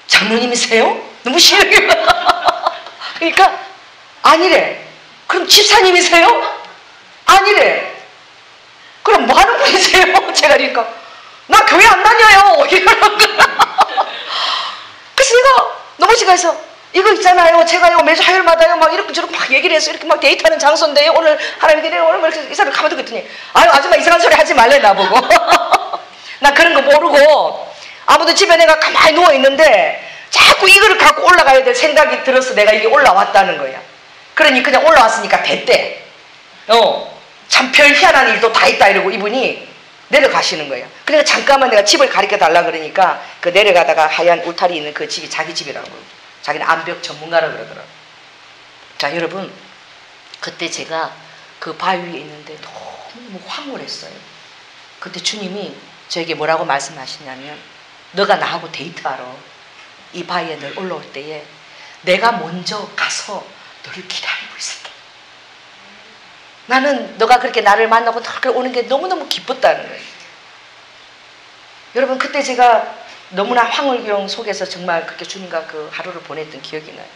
장로님이세요? 너무 신기해. 그러니까 아니래. 그럼 집사님이세요? 아니래. 그럼 뭐 하는 분이세요? 제가 그러니까 나 교회 안 다녀요. 이러는 거야. 그래서 내가 너무 시간에서 이거 있잖아요. 제가요 매주 화요일마다요 막 이렇게 저렇게 막 얘기를 해서 이렇게 막 데이트하는 장소인데요. 오늘 하나님께 오늘 이렇게 이 사람을 가만히 듣고 있더니 아유 아줌마 이상한 소리 하지 말래 나보고. 나 그런 거 모르고 아무도 집에 내가 가만히 누워 있는데 자꾸 이거를 갖고 올라가야 될 생각이 들어서 내가 이게 올라왔다는 거야. 그러니 그냥 올라왔으니까 됐대. 참 별 희한한 일도 다 있다 이러고 이분이 내려가시는 거예요. 그러니까 잠깐만 내가 집을 가르쳐 달라 그러니까 그 내려가다가 하얀 울타리 있는 그 집이 자기 집이라고. 자기는 암벽 전문가라고 그러더라고요. 자 여러분 그때 제가 그 바위 위에 있는데 너무 황홀했어요. 그때 주님이 저에게 뭐라고 말씀하시냐면 너가 나하고 데이트하러 이 바위에 널 올라올 때에 내가 먼저 가서 너를 기다리고 있을게. 나는 너가 그렇게 나를 만나고 너를 오는 게 너무너무 기뻤다는 거예요. 여러분 그때 제가 너무나 황홀경 속에서 정말 그렇게 주님과 그 하루를 보냈던 기억이 나요.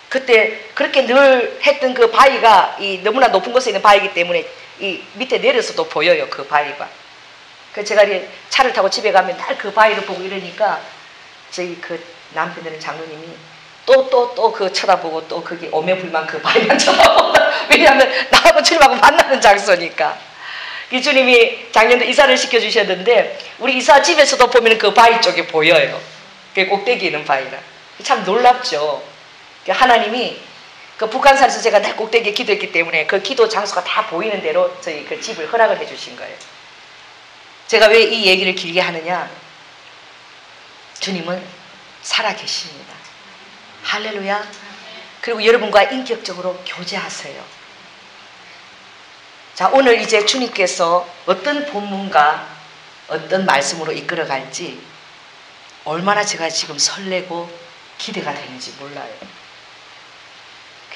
그때 그렇게 늘 했던 그 바위가 이 너무나 높은 곳에 있는 바위이기 때문에 이 밑에 내려서도 보여요. 그 바위가. 그래서 제가 차를 타고 집에 가면 날 그 바위를 보고 이러니까 저희 그 남편들은 장로님이 또 그 쳐다보고 또 거기 오매불만 그 바위만 쳐다보고 왜냐하면 나하고 주님하고 만나는 장소니까. 이 주님이 작년도 이사를 시켜주셨는데 우리 이사 집에서도 보면 그 바위 쪽에 보여요. 그 꼭대기 있는 바위라. 참 놀랍죠. 하나님이 그 북한산에서 제가 날 꼭대기에 기도했기 때문에 그 기도 장소가 다 보이는 대로 저희 그 집을 허락을 해주신 거예요. 제가 왜 이 얘기를 길게 하느냐? 주님은 살아계십니다. 할렐루야. 그리고 여러분과 인격적으로 교제하세요. 자, 오늘 이제 주님께서 어떤 본문과 어떤 말씀으로 이끌어갈지 얼마나 제가 지금 설레고 기대가 되는지 몰라요.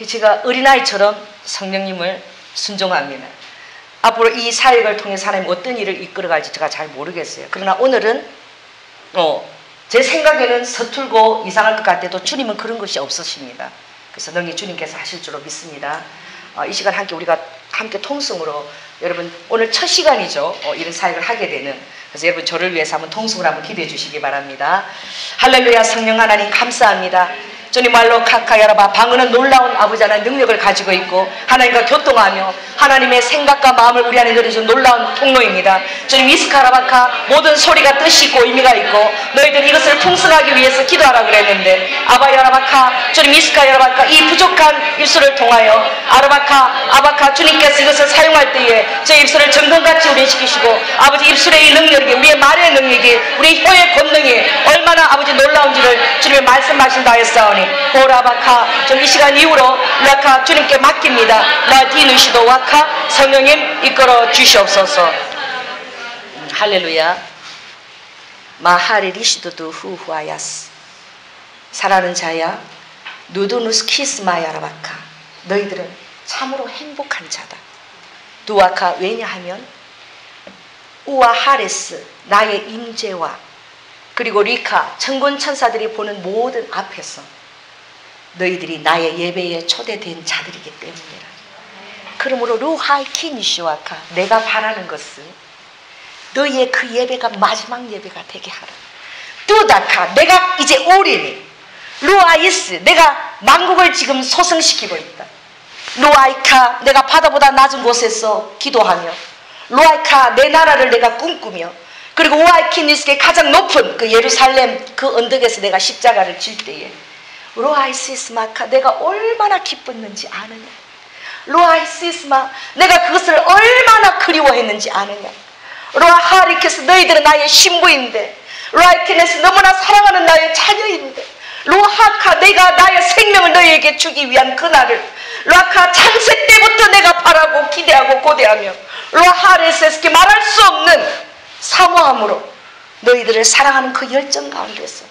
제가 어린아이처럼 성령님을 순종합니다. 앞으로 이 사역을 통해서 하나님 어떤 일을 이끌어갈지 제가 잘 모르겠어요. 그러나 오늘은 제 생각에는 서툴고 이상할 것 같아도 주님은 그런 것이 없으십니다. 그래서 능히 주님께서 하실 줄로 믿습니다. 이 시간 함께 통성으로 여러분 오늘 첫 시간이죠. 이런 사역을 하게 되는. 그래서 여러분 저를 위해서 한번 통성으로 한번 기도해 주시기 바랍니다. 할렐루야. 성령 하나님 감사합니다. 주님 말로 카카야라바 방언은 놀라운 아버지 하나님 능력을 가지고 있고 하나님과 교통하며 하나님의 생각과 마음을 우리 안에 내려준 놀라운 통로입니다. 주님 이스카라바카 모든 소리가 뜻이 있고 의미가 있고 너희들 이것을 풍성하기 위해서 기도하라 그랬는데 아바야라바카 주님 이스카야라바카 이 부족한 입술을 통하여 아바카 주님께서 이것을 사용할 때에 제 입술을 정금같이 우려시키시고 아버지 입술의 이 능력이 우리의 말의 능력이 우리의 혀의 권능이 얼마나 아버지 놀라운지를 주님의 말씀하신다 했사오니 보라바카 좀 이 시간 이후로 라카 주님께 맡깁니다. 라디누시도 와카 성령님 이끌어 주시옵소서. 할렐루야. 마하리리시도도 후후아야스 사랑하는 자야 누두누스 키스마야라바카 너희들은 참으로 행복한 자다. 두아카 왜냐하면 우와 하레스 나의 임재와 그리고 리카 천군 천사들이 보는 모든 앞에서 너희들이 나의 예배에 초대된 자들이기 때문이라. 그러므로 루하이키 니시와카 내가 바라는 것은 너희의 그 예배가 마지막 예배가 되게 하라. 뚜다카 내가 이제 올인이 루아이스 내가 만국을 지금 소성시키고 있다. 루아이카 내가 바다보다 낮은 곳에서 기도하며 루아이카 내 나라를 내가 꿈꾸며 그리고 우아이키니스의 가장 높은 그 예루살렘 그 언덕에서 내가 십자가를 질 때에 루아이시스마카 내가 얼마나 기뻤는지 아느냐. 루아이시스마 내가 그것을 얼마나 그리워했는지 아느냐. 루아하리케스 너희들은 나의 신부인데 루아이키네스 너무나 사랑하는 나의 자녀인데 루아카 내가 나의 생명을 너희에게 주기 위한 그날을 루아카 창세 때부터 내가 바라고 기대하고 고대하며 루아하레스에게 말할 수 없는 사모함으로 너희들을 사랑하는 그 열정 가운데서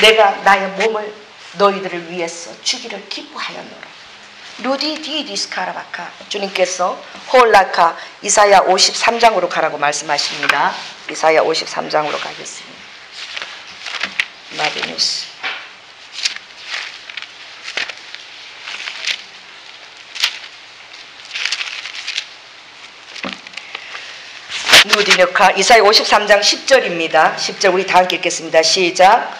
내가 나의 몸을 너희들을 위해서 주기를 기뻐하였노라. 루디디디스카라바카 주님께서 홀라카 이사야 53장으로 가라고 말씀하십니다. 이사야 53장으로 가겠습니다. 마디뉴스 누디노카 이사야 53장 10절입니다. 10절 우리 다 함께 읽겠습니다. 시작.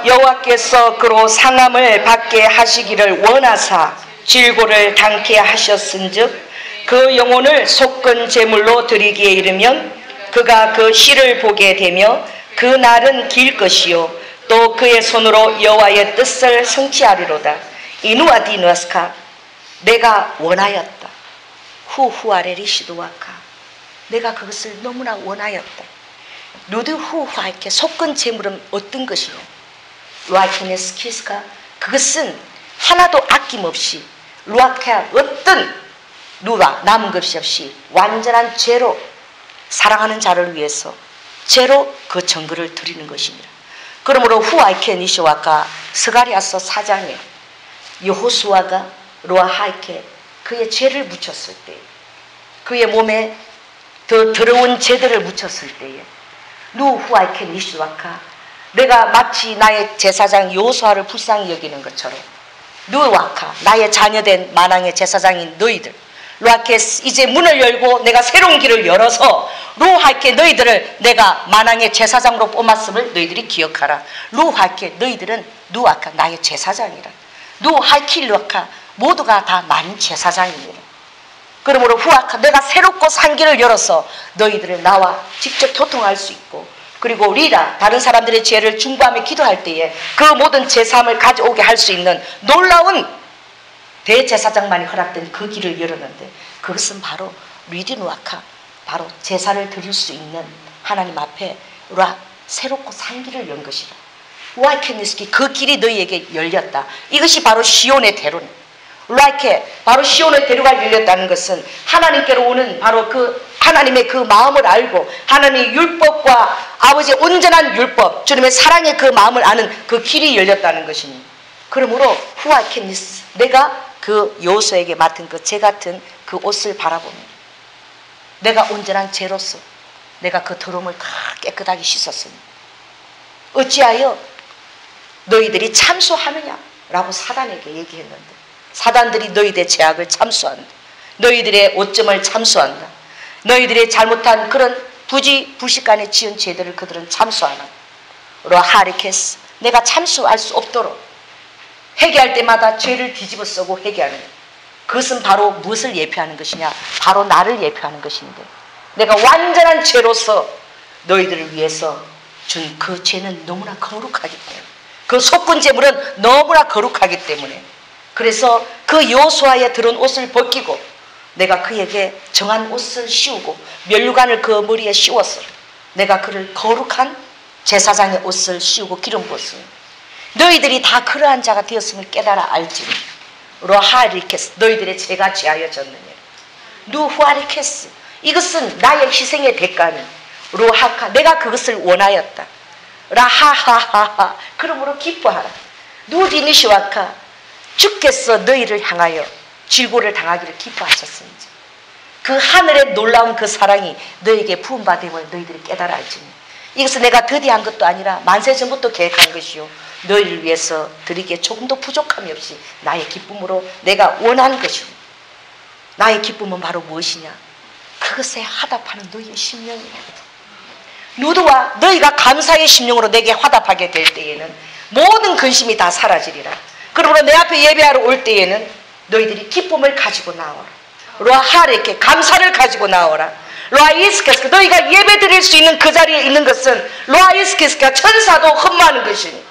여호와께서 그로 상함을 받게 하시기를 원하사 질고를 당케 하셨은즉 그 영혼을 속건 제물로 드리기에 이르면 그가 그 실을 보게 되며 그 날은 길 것이요 또 그의 손으로 여호와의 뜻을 성취하리로다. 이누아디누아스카 내가 원하였다. 후후아레리시도와카 내가 그것을 너무나 원하였다. 루드후화이케 속건 제물은 어떤 것이냐. 루아케네스키스가 그것은 하나도 아낌없이 루아케 어떤 누가 남은 것이 없이 완전한 죄로 사랑하는 자를 위해서 죄로 그 전거를 드리는 것입니다. 그러므로 후아이케 니시와카 스가리아서 4장에 여호수아가 루아하이케 그의 죄를 묻혔을 때 그의 몸에 더 더러운 죄들을 묻혔을 때에 누후아이케 니시와카 내가 마치 나의 제사장 여호수아를 불쌍히 여기는 것처럼 누와카 나의 자녀된 만왕의 제사장인 너희들 루아케 이제 문을 열고 내가 새로운 길을 열어서 루하이케 너희들을 내가 만왕의 제사장으로 뽑았음을 너희들이 기억하라. 루하이케 너희들은 누아카 나의 제사장이라. 누하이키 루아카 모두가 다 나는 제사장입니다. 그러므로 후아카 내가 새롭고 산 길을 열어서 너희들을 나와 직접 교통할 수 있고 그리고 리라 다른 사람들의 죄를 중보하며 기도할 때에 그 모든 제사함을 가져오게 할 수 있는 놀라운 대제사장만이 허락된 그 길을 열었는데 그것은 바로 리디누아카 바로 제사를 드릴 수 있는 하나님 앞에 새롭고 산 길을 연 것이라. 우아이케니스키 그 길이 너희에게 열렸다. 이것이 바로 시온의 대로네. 라이케 바로 시온의 대로가 열렸다는 것은 하나님께로 오는 바로 그 하나님의 그 마음을 알고 하나님의 율법과 아버지의 온전한 율법 주님의 사랑의 그 마음을 아는 그 길이 열렸다는 것이니 그러므로 후아케니스 내가 그 여호수아에게 맡은 그 죄 같은 그 옷을 바라보며 내가 온전한 죄로서 내가 그 더러움을 다 깨끗하게 씻었으니 어찌하여 너희들이 참수하느냐라고 사단에게 얘기했는데 사단들이 너희들의 죄악을 참수한다. 너희들의 오점을 참수한다. 너희들의 잘못한 그런 부지불식간에 지은 죄들을 그들은 참수하나. 로하리케스 내가 참수할 수 없도록 회개할 때마다 죄를 뒤집어 쓰고 회개하는 것. 그것은 바로 무엇을 예표하는 것이냐. 바로 나를 예표하는 것인데 내가 완전한 죄로서 너희들을 위해서 준 그 죄는 너무나 거룩하기 때문에 그 속건 제물은 너무나 거룩하기 때문에 그래서 그 여호수아에 들은 옷을 벗기고 내가 그에게 정한 옷을 씌우고 면류관을 그 머리에 씌웠어. 내가 그를 거룩한 제사장의 옷을 씌우고 기름 부었으니 너희들이 다 그러한 자가 되었음을 깨달아 알지니 로하리케스 너희들의 죄가 죄하여졌느냐. 누후아리케스 이것은 나의 희생의 대가니 로하카 내가 그것을 원하였다. 라하하하하 그러므로 기뻐하라. 누디니시와카 주께서 너희를 향하여 질고를 당하기를 기뻐하셨습니다. 그 하늘의 놀라운 그 사랑이 너에게 부음받음을 너희들이 깨달아 알지니 이것은 내가 더디한 것도 아니라 만세 전부터 계획한 것이요 너희를 위해서 드리기에 조금도 부족함이 없이 나의 기쁨으로 내가 원한 것이오. 나의 기쁨은 바로 무엇이냐? 그것에 화답하는 너희의 심령이야. 누드와 너희가 감사의 심령으로 내게 화답하게 될 때에는 모든 근심이 다 사라지리라. 그러므로 내 앞에 예배하러 올 때에는 너희들이 기쁨을 가지고 나와라. 로아 하레께 감사를 가지고 나오라. 로아 이스케스가 너희가 예배 드릴 수 있는 그 자리에 있는 것은 로아 이스케스가 천사도 흠모하는 것이니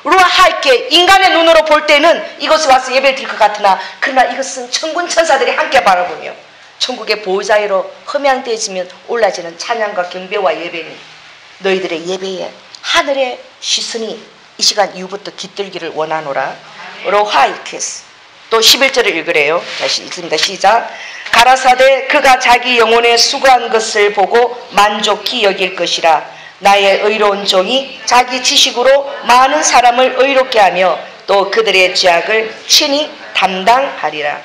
로아 하이께 인간의 눈으로 볼 때는 이것을 와서 예배 드릴 것 같으나 그러나 이것은 천군 천사들이 함께 바라보며 천국의 보호자로 흠양되어지면 올라지는 찬양과 경배와 예배니 너희들의 예배에 하늘의 시선이 이 시간 이후부터 깃들기를 원하노라. 로하 이케스. 또 11절을 읽으래요. 다시 읽습니다. 시작. 가라사대 그가 자기 영혼에 수고한 것을 보고 만족히 여길 것이라. 나의 의로운 종이 자기 지식으로 많은 사람을 의롭게 하며 또 그들의 죄악을 친히 담당하리라.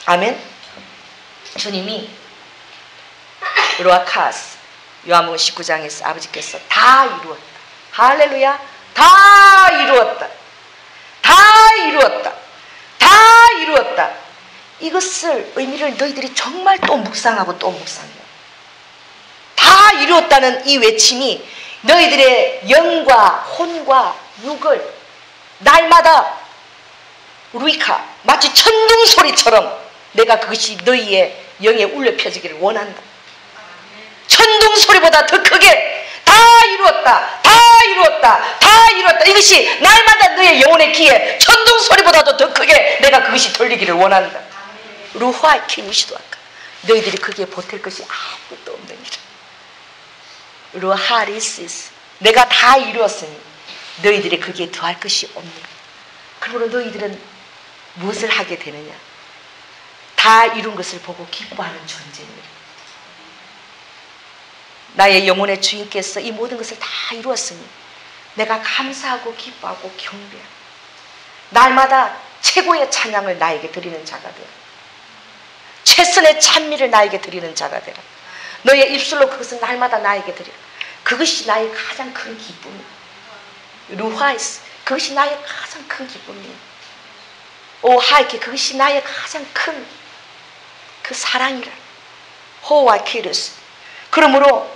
아멘. 주님이 로아카스 요한복음 19장에서 아버지께서 다 이루었다. 할렐루야. 다 이루었다. 다 이루었다. 다 이루었다. 이것을 의미를 너희들이 정말 또 묵상하고 또 묵상해요. 다 이루었다는 이 외침이 너희들의 영과 혼과 육을 날마다 루이카 마치 천둥 소리처럼 내가 그것이 너희의 영에 울려 펴지기를 원한다. 천둥 소리보다 더 크게 다 이루었다. 다 이루었다. 다 이루었다. 이것이 날마다 너의 영혼의 귀에 천둥 소리보다도 더 크게 내가 그것이 들리기를 원한다. 루하이 키니시도 아까 너희들이 거기에 보탤 것이 아무것도 없는 일. 루하리시스 내가 다 이루었으니 너희들이 거기에 더할 것이 없는. 그러므로 너희들은 무엇을 하게 되느냐? 다 이룬 것을 보고 기뻐하는 존재입니다. 나의 영혼의 주인께서 이 모든 것을 다 이루었으니 내가 감사하고 기뻐하고 경배하고 날마다 최고의 찬양을 나에게 드리는 자가 되라. 최선의 찬미를 나에게 드리는 자가 되라. 너의 입술로 그것을 날마다 나에게 드리라. 그것이 나의 가장 큰 기쁨이야. 루하이스 그것이 나의 가장 큰 기쁨이야. 오 하이케 그것이 나의 가장 큰 그 사랑이라. 호와 키르스. 그러므로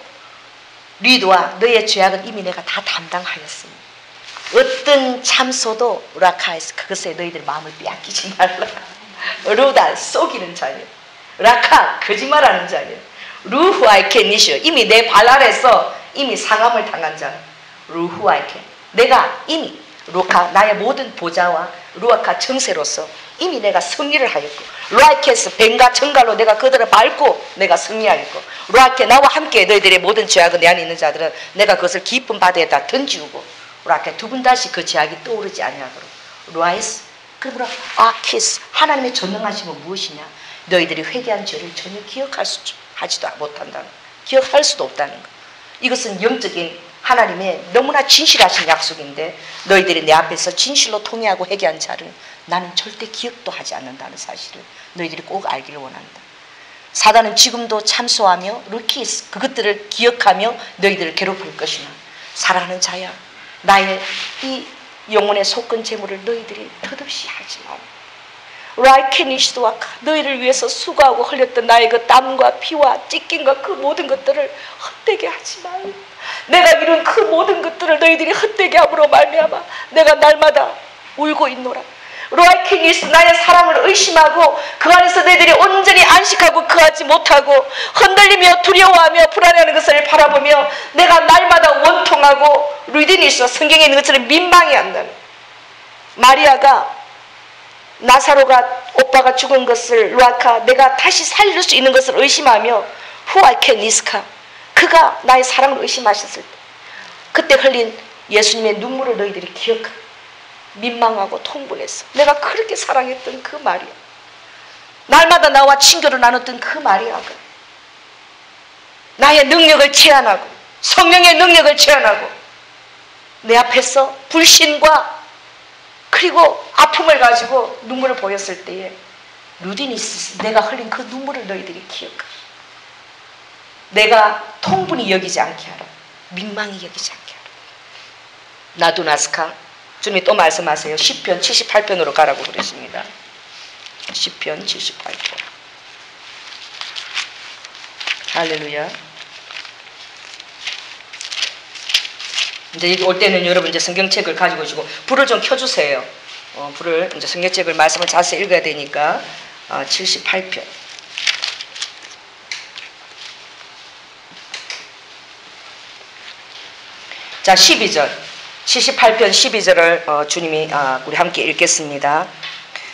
리드와 너의 죄악은 이미 내가 다 담당하였으니 어떤 참소도 라카에서 그것에 너희들 마음을 빼앗기지 말라. 루다 속이는 자녀. 라카 거짓말하는 자녀. 루후아이케 니쇼 이미 내 발 아래서 이미 상함을 당한 자. 루후아이케 내가 이미 루카 나의 모든 보좌와 루아카 정세로서 이미 내가 승리를 하였고 루아케스 뱀과 정갈로 내가 그들을 밟고 내가 승리하였고 루아케 나와 함께 너희들의 모든 죄악은 내 안에 있는 자들은 내가 그것을 깊은 바다에다 던지우고 루아케 두 분 다시 그 죄악이 떠오르지 아니하도록 루아에스 그러므로 아키스 하나님의 전능하심은 무엇이냐? 너희들이 회개한 죄를 전혀 하지도 못한다는 기억할 수도 없다는 것. 이것은 영적인 하나님의 너무나 진실하신 약속인데 너희들이 내 앞에서 진실로 통회하고 회개한 자를 나는 절대 기억도 하지 않는다는 사실을 너희들이 꼭 알기를 원한다. 사단은 지금도 참소하며 루키스 그것들을 기억하며 너희들을 괴롭힐 것이나 사랑하는 자야 나의 이 영혼의 속건 재물을 너희들이 덧없이 하지 마라. 라이케니시도와 너희를 위해서 수고하고 흘렸던 나의 그 땀과 피와 찢김과 그 모든 것들을 헛되게 하지 마라. 내가 이룬 그 모든 것들을 너희들이 헛되게 함으로 말미암아 내가 날마다 울고 있노라. 로아이키니스 나의 사랑을 의심하고 그 안에서 너희들이 온전히 안식하고 거하지 못하고 흔들리며 두려워하며 불안해하는 것을 바라보며 내가 날마다 원통하고 루디니스 성경에 있는 것처럼 민망해한다는. 마리아가 나사로가 오빠가 죽은 것을 루아카 내가 다시 살릴 수 있는 것을 의심하며 후아이케니스카 그가 나의 사랑을 의심하셨을 때 그때 흘린 예수님의 눈물을 너희들이 기억하고 민망하고 통분했어. 내가 그렇게 사랑했던 그 마리아 날마다 나와 친교를 나눴던 그 마리아가 나의 능력을 제한하고 성령의 능력을 제한하고 내 앞에서 불신과 그리고 아픔을 가지고 눈물을 보였을 때에 루디니스 내가 흘린 그 눈물을 너희들이 기억하라. 내가 통분히 여기지 않게 하라. 민망히 여기지 않게 하라. 나두나스카 주님이 또 말씀하세요. 시편 78편으로 가라고 그랬습니다. 시편 78편 할렐루야. 이제 여기 올 때는 여러분 이제 성경책을 가지고 오시고 불을 좀 켜주세요. 불을 이제 성경책을 말씀을 자세히 읽어야 되니까 78편. 자, 12절. 78편 12절을 주님이 우리 함께 읽겠습니다.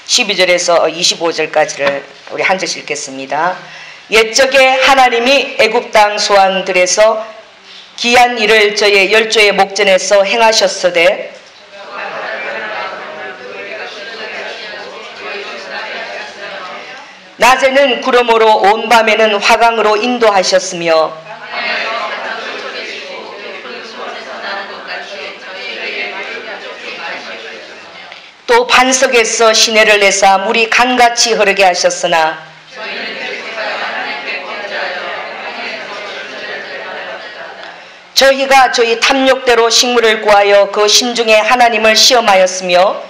12절에서 25절까지를 우리 한 절씩 읽겠습니다. 옛적에 하나님이 애굽 땅 소환들에서 기한 일을 저의 열조의 목전에서 행하셨으되 낮에는 구름으로 온 밤에는 화강으로 인도하셨으며 또 반석에서 시내를 내사 물이 강같이 흐르게 하셨으나 저희가 저희 탐욕대로 식물을 구하여 그 심중에 하나님을 시험하였으며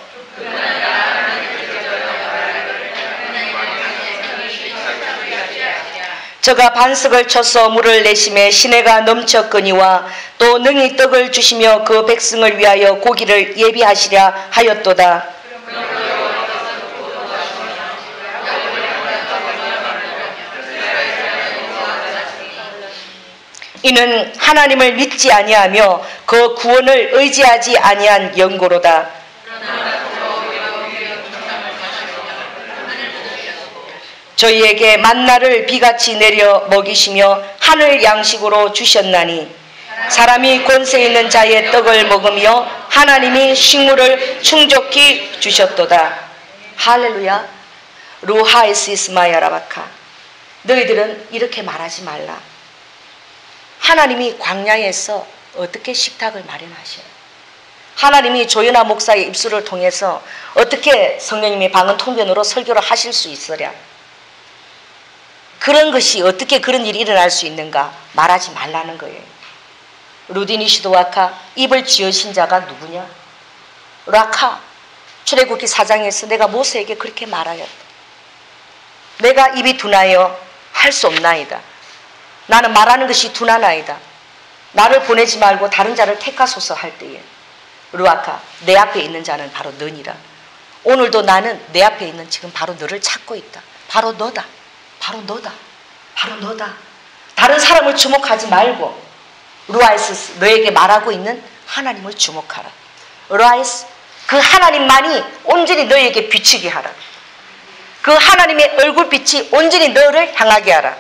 저가 반석을 쳐서 물을 내심에 시내가 넘쳤거니와 또 능히 떡을 주시며 그 백성을 위하여 고기를 예비하시려 하였도다. 이는 하나님을 믿지 아니하며 그 구원을 의지하지 아니한 연고로다. 저희에게 만나를 비같이 내려 먹이시며 하늘 양식으로 주셨나니 사람이 권세 있는 자의 떡을 먹으며 하나님이 식물을 충족히 주셨도다. 할렐루야. 루하이스마야라바카. 너희들은 이렇게 말하지 말라. 하나님이 광야에서 어떻게 식탁을 마련하셔요? 하나님이 조연아 목사의 입술을 통해서 어떻게 성령님이 방언 통변으로 설교를 하실 수 있으랴? 그런 것이 어떻게 그런 일이 일어날 수 있는가? 말하지 말라는 거예요. 루디니시도아카, 입을 지으신 자가 누구냐? 라카, 출애굽기 4장에서 내가 모세에게 그렇게 말하였다. 내가 입이 둔하여 할 수 없나이다. 나는 말하는 것이 둔하나이다. 나를 보내지 말고 다른 자를 택하소서 할 때에 루아카, 내 앞에 있는 자는 바로 너니라. 오늘도 나는 내 앞에 있는 지금 바로 너를 찾고 있다. 바로 너다. 바로 너다. 바로 너다. 다른 사람을 주목하지 말고 루아이스, 너에게 말하고 있는 하나님을 주목하라. 루아이스, 그 하나님만이 온전히 너에게 비추게 하라. 그 하나님의 얼굴빛이 온전히 너를 향하게 하라.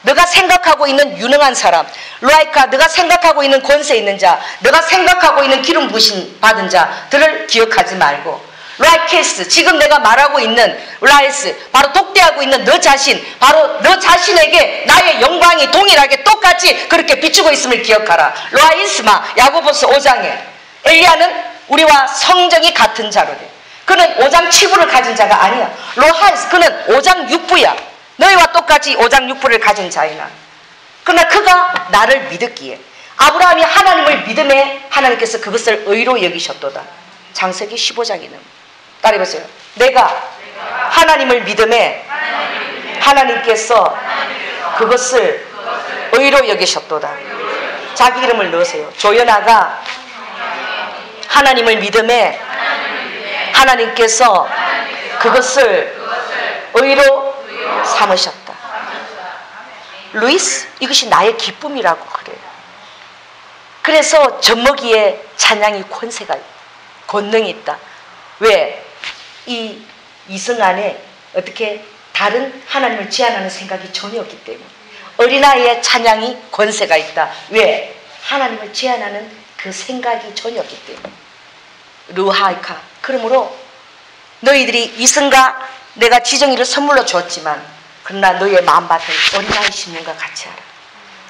너가 생각하고 있는 유능한 사람, 루아이카, 너가 생각하고 있는 권세 있는 자, 너가 생각하고 있는 기름 부으심 받은 자들을 기억하지 말고 라이케스, 지금 내가 말하고 있는 라이스, 바로 독대하고 있는 너 자신, 바로 너 자신에게 나의 영광이 동일하게 똑같이 그렇게 비추고 있음을 기억하라. 라이스마, 야고보서 5장에 엘리야는 우리와 성정이 같은 자로래. 그는 5장 7부를 가진 자가 아니야. 로하이스, 그는 5장 6부야. 너희와 똑같이 5장 6부를 가진 자이나. 그러나 그가 나를 믿었기에 아브라함이 하나님을 믿음에 하나님께서 그것을 의로 여기셨도다. 창세기 15장이는 따라해보세요. 내가 하나님을 믿음에 하나님께서 그것을 의로 여기셨도다. 자기 이름을 넣으세요. 조연아가 하나님을 믿음에 하나님께서 그것을 의로 삼으셨다. 루이스, 이것이 나의 기쁨이라고 그래요. 그래서 젖먹이에 찬양이 권세가 있다. 권능이 있다. 왜? 이 이성 안에 어떻게 다른 하나님을 제한하는 생각이 전혀 없기 때문에 어린아이의 찬양이 권세가 있다. 왜? 하나님을 제한하는 그 생각이 전혀 없기 때문에. 루하이카. 그러므로 너희들이 이성과 내가 지정이를 선물로 줬지만 그러나 너희의 마음밭을 어린아이 심는과 같이 하라.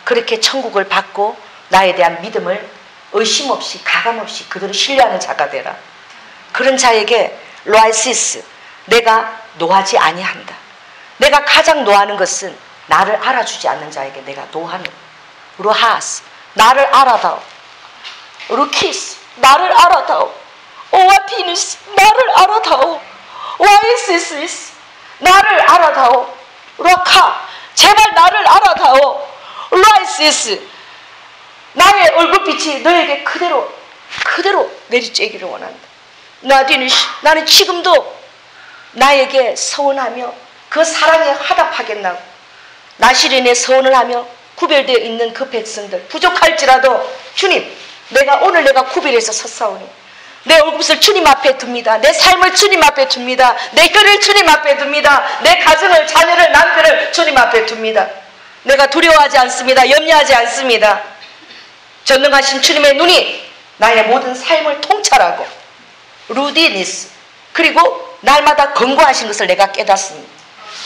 그렇게 천국을 받고 나에 대한 믿음을 의심 없이 가감 없이 그대로 신뢰하는 자가 되라. 그런 자에게 로아이시스, 내가 노하지 아니한다. 내가 가장 노하는 것은 나를 알아주지 않는 자에게 내가 노하는. 로하스, 나를 알아다오. 루키스, 나를 알아다오. 오와티니스, 나를 알아다오. 와이시스, 나를 알아다오. 로카, 제발 나를 알아다오. 라이시스, 나의 얼굴빛이 너에게 그대로 내리쬐기를 원한다. 나는 지금도 나에게 서원하며 그 사랑에 화답하겠나고, 나시린에 서원을 하며 구별되어 있는 그 백성들, 부족할지라도 주님, 오늘 내가 구별해서 섰사오니 내 얼굴을 주님 앞에 둡니다. 내 삶을 주님 앞에 둡니다. 내 혈을 주님 앞에 둡니다. 내 가정을, 자녀를, 남편을 주님 앞에 둡니다. 내가 두려워하지 않습니다. 염려하지 않습니다. 전능하신 주님의 눈이 나의 모든 삶을 통찰하고 루디니스, 그리고 날마다 권고하신 것을 내가 깨닫습니다.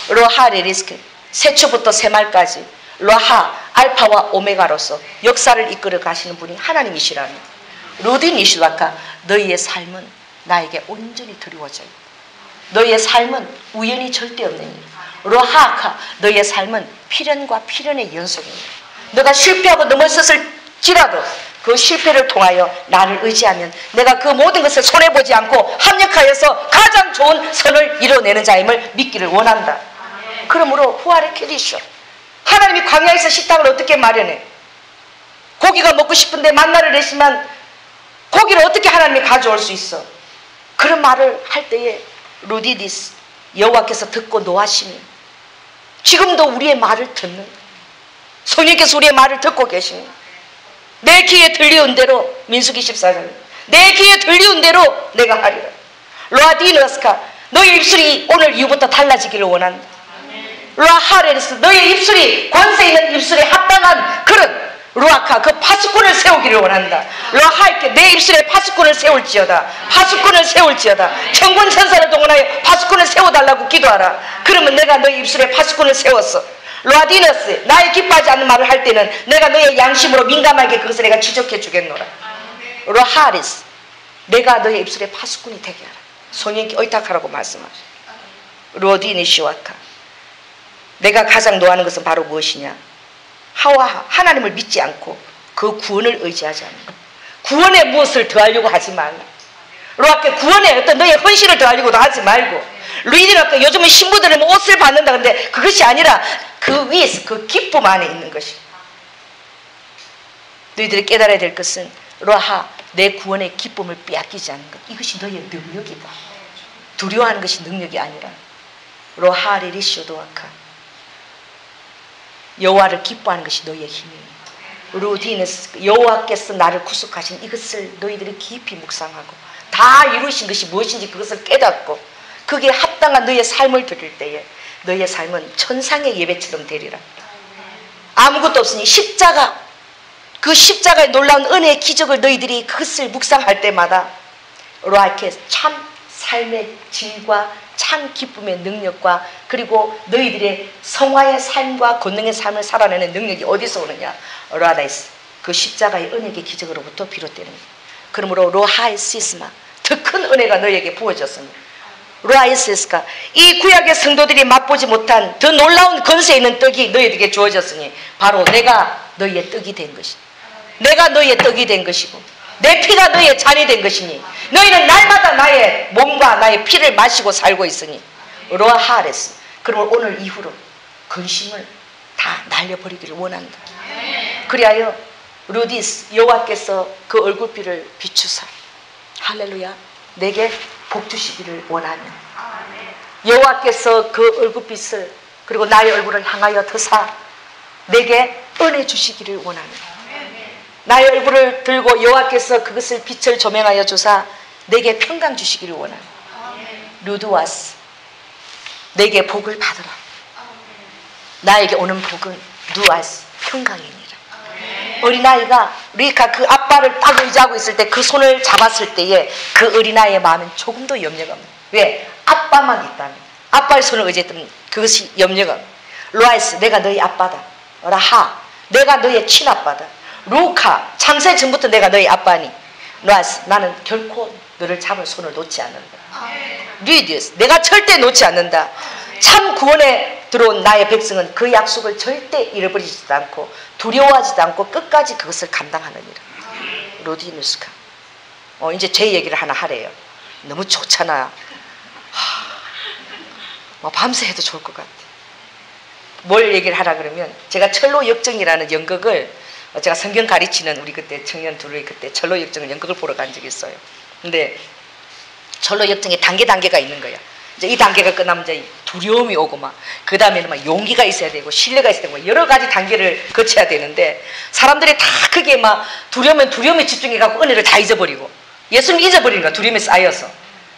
로하레리스크, 새초부터 새말까지 로하, 알파와 오메가로서 역사를 이끌어 가시는 분이 하나님이시라는 루디니시와카, 너희의 삶은 나에게 온전히 드리워져요. 너희의 삶은 우연이 절대 없는 일. 로하카, 너희의 삶은 필연과 필연의 연속입니다. 너가 실패하고 넘어섰을지라도 그 실패를 통하여 나를 의지하면 내가 그 모든 것을 손해보지 않고 합력하여서 가장 좋은 선을 이뤄내는 자임을 믿기를 원한다. 그러므로 후아레 캐리쇼, 하나님이 광야에서 식당을 어떻게 마련해? 고기가 먹고 싶은데 만나를 내시면 고기를 어떻게 하나님이 가져올 수 있어? 그런 말을 할 때에 루디디스, 여호와께서 듣고 노하시니 지금도 우리의 말을 듣는, 성령께서 우리의 말을 듣고 계십니다. 내 귀에 들리운 대로, 민수기 14장, 내 귀에 들리운 대로 내가 하리라. 로아디너스카, 너의 입술이 오늘 이후부터 달라지기를 원한다. 로아하레스, 너의 입술이 권세 있는 입술에 합당한 그런 로아카, 그 파수꾼을 세우기를 원한다. 로아하이께, 내 입술에 파수꾼을 세울지어다. 파수꾼을 세울지어다. 천군 천사를 동원하여 파수꾼을 세워달라고 기도하라. 그러면 내가 너의 입술에 파수꾼을 세웠어. 로아디너스, 나의 기뻐하지 않는 말을 할 때는 내가 너의 양심으로 민감하게 그것을 내가 지적해 주겠노라. 로하리스, 내가 너의 입술에 파수꾼이 되게 하라. 성령께 의탁하라고 말씀하셔. 로디니시와카, 내가 가장 노하는 것은 바로 무엇이냐? 하나님을 믿지 않고 그 구원을 의지하지 않는 것. 구원에 무엇을 더하려고 하지 말라. 로아께, 구원에 어떤 너의 헌신을 더하려고도 하지 말고, 루이디라께, 요즘은 신부들은 옷을 받는다. 근데 그것이 아니라 그 위에서 그 기쁨 안에 있는 것이. 너희들이 깨달아야 될 것은 로하, 내 구원의 기쁨을 빼앗기지 않는 것. 이것이 너의 능력이다. 두려워하는 것이 능력이 아니라. 로하리리쇼도아카, 여호와를 기뻐하는 것이 너희의 힘이에요. 루디네스, 여호와께서 나를 구속하신 이것을 너희들이 깊이 묵상하고 다 이루신 것이 무엇인지 그것을 깨닫고 그게 합당한 너희의 삶을 드릴 때에 너희의 삶은 천상의 예배처럼 되리라. 아무것도 없으니 십자가, 그 십자가의 놀라운 은혜의 기적을 너희들이 그것을 묵상할 때마다 로아케, 참 삶의 질과 참 기쁨의 능력과 그리고 너희들의 성화의 삶과 권능의 삶을 살아내는 능력이 어디서 오느냐? 로아다이스, 그 십자가의 은혜의 기적으로부터 비롯되는 거예요. 그러므로 로하의 시스마, 더 큰 은혜가 너희에게 부어졌습니다. 로아이스가, 이 구약의 성도들이 맛보지 못한 더 놀라운 권세 있는 떡이 너희에게 주어졌으니 바로 내가 너희의 떡이 된 것이, 내가 너희의 떡이 된 것이고 내 피가 너희의 잔이 된 것이니 너희는 날마다 나의 몸과 나의 피를 마시고 살고 있으니 로아하레스. 그러면 오늘 이후로 근심을 다 날려버리기를 원한다. 그리하여 루디스, 여호와께서 그 얼굴빛을 비추사 할렐루야, 내게 복 주시기를 원하며 여호와께서 그 얼굴빛을 그리고 나의 얼굴을 향하여 드사 내게 은혜 주시기를 원하며 나의 얼굴을 들고 여호와께서 그것을 빛을 조명하여 주사 내게 평강 주시기를 원하며 루드와스, 내게 복을 받으라. 나에게 오는 복은 누아스, 평강이니라. 어린아이가 리카 그 아빠를 딱 의지하고 있을 때 그 손을 잡았을 때에 그 어린아이의 마음은 조금도 염려가 없는. 왜? 아빠만 있다면, 아빠의 손을 의지했다면 그것이 염려가 없는. 로아이스, 내가 너희 아빠다. 라하, 내가 너희의 친아빠다. 루카, 창세 전부터 내가 너희 아빠니. 로아이스, 나는 결코 너를 잡을 손을 놓지 않는다. 리디우스, 내가 절대 놓지 않는다. 참 구원에 들어온 나의 백성은 그 약속을 절대 잃어버리지도 않고 두려워하지도 않고 끝까지 그것을 감당하느니라. 로디누스카. 이제 제 얘기를 하나 하래요. 너무 좋잖아. 뭐 밤새 해도 좋을 것 같아. 뭘 얘기를 하라 그러면 제가 철로 역정이라는 연극을 제가 성경 가르치는 우리 그때 청년 둘이 그때 철로 역정을 연극을 보러 간 적이 있어요. 근데 철로 역정에 단계가 있는 거야. 이제 이 단계가 끝나면 이제 두려움이 오고 막 그 다음에는 막 용기가 있어야 되고 신뢰가 있어야 되고 여러 가지 단계를 거쳐야 되는데 사람들이 다 크게 막 두려움에 집중해갖고 은혜를 다 잊어버리고 예수님 잊어버리는 거야. 두려움에 쌓여서.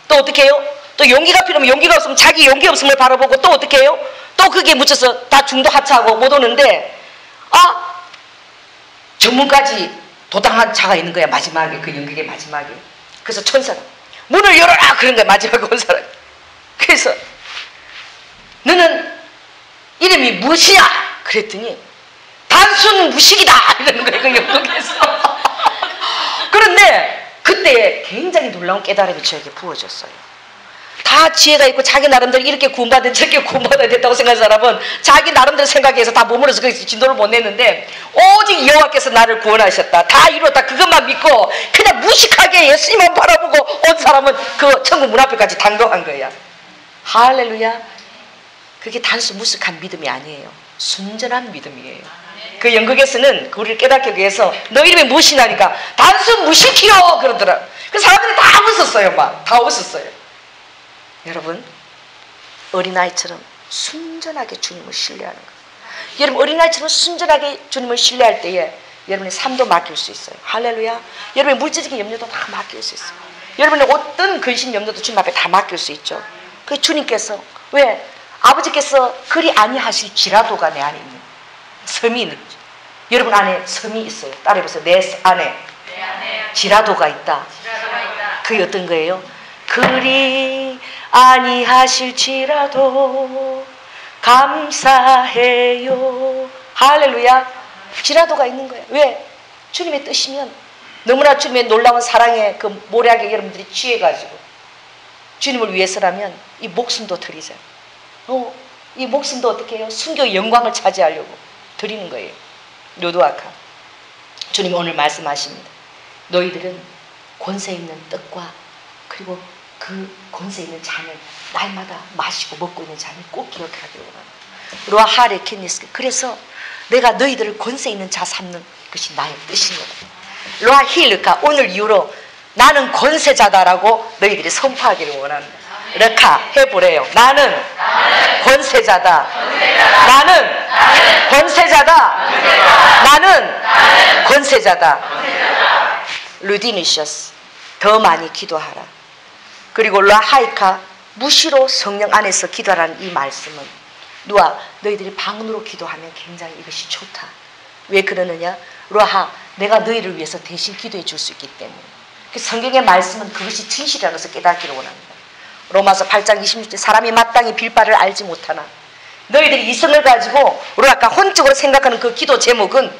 또 어떻게 해요? 또 용기가 필요하면 용기가 없으면 자기 용기 없음을 바라보고 또 어떻게 해요? 또 그게 묻혀서 다 중도 하차하고 못 오는데 전문까지 도당한 자가 있는 거야. 마지막에 그 연극의 마지막에. 그래서 천사가 문을 열어라 그런 거야. 마지막에 온 사람. 그래서 너는 이름이 무엇이야? 그랬더니 단순 무식이다 이러는 거예요. 그 연극에서. 그런데 그때 굉장히 놀라운 깨달음이 저에게 부어졌어요. 다 지혜가 있고 자기 나름대로 이렇게 구원받은 저렇게 구원받아야 됐다고 생각하는 사람은 자기 나름대로 생각해서 다 머물러서 그 진도를 못 냈는데 오직 여호와께서 나를 구원하셨다. 다 이뤘다. 그것만 믿고 그냥 무식하게 예수님만 바라보고 온 사람은 그 천국 문 앞에까지 당도한 거야. 할렐루야. 그게 단순 무식한 믿음이 아니에요. 순전한 믿음이에요. 그 연극에서는 우리를 깨닫기 위해서 너 이름이 무엇이냐니까 단순 무식이요 그러더라. 그 사람들이 다 웃었어요. 막 다 웃었어요. 여러분 어린아이처럼 순전하게 주님을 신뢰하는 거예요. 여러분 어린아이처럼 순전하게 주님을 신뢰할 때에 여러분의 삶도 맡길 수 있어요. 할렐루야. 여러분의 물질적인 염려도 다 맡길 수 있어요. 여러분의 어떤 근심 염려도 주님 앞에 다 맡길 수 있죠. 그 주님께서 왜 아버지께서 그리 아니하실지라도가 내 안에 있는 섬이 있는 거죠. 여러분 안에 섬이 있어요. 따라해보세요. 내 안에 지라도가 있다. 그게 어떤 거예요? 그리 아니하실지라도 감사해요. 할렐루야. 지라도가 있는 거예요. 왜? 주님의 뜻이면 너무나 주님의 놀라운 사랑에 그 모략에 여러분들이 취해가지고 주님을 위해서라면 이 목숨도 드리자. 이 목숨도 어떻게 해요? 순교의 영광을 차지하려고 드리는 거예요. 르도아카. 주님 오늘 말씀하십니다. 너희들은 권세 있는 떡과 그리고 그 권세 있는 잔을 날마다 마시고 먹고 있는 잔을 꼭 기억하기를 원합니다. 로아하레 켄니스. 그래서 내가 너희들을 권세 있는 자 삼는 것이 나의 뜻인 거다. 로아힐르카. 오늘 이후로 나는 권세자다라고 너희들이 선포하기를 원합니다. 르카 해보래요. 나는 권세자다. 나는 권세자다. 나는 권세자다. 루디니셔스. 더 많이 기도하라. 그리고 라하이카. 무시로 성령 안에서 기도하라는 이 말씀은 누아 너희들이 방언으로 기도하면 굉장히 이것이 좋다. 왜 그러느냐? 라하 내가 너희를 위해서 대신 기도해 줄 수 있기 때문에. 성경의 말씀은 그것이 진실이라는 것을 깨닫기를 원합니다. 로마서 8장 26절 사람이 마땅히 빌 바를 알지 못하나 너희들이 이성을 가지고 우리가 아까 혼적으로 생각하는 그 기도 제목은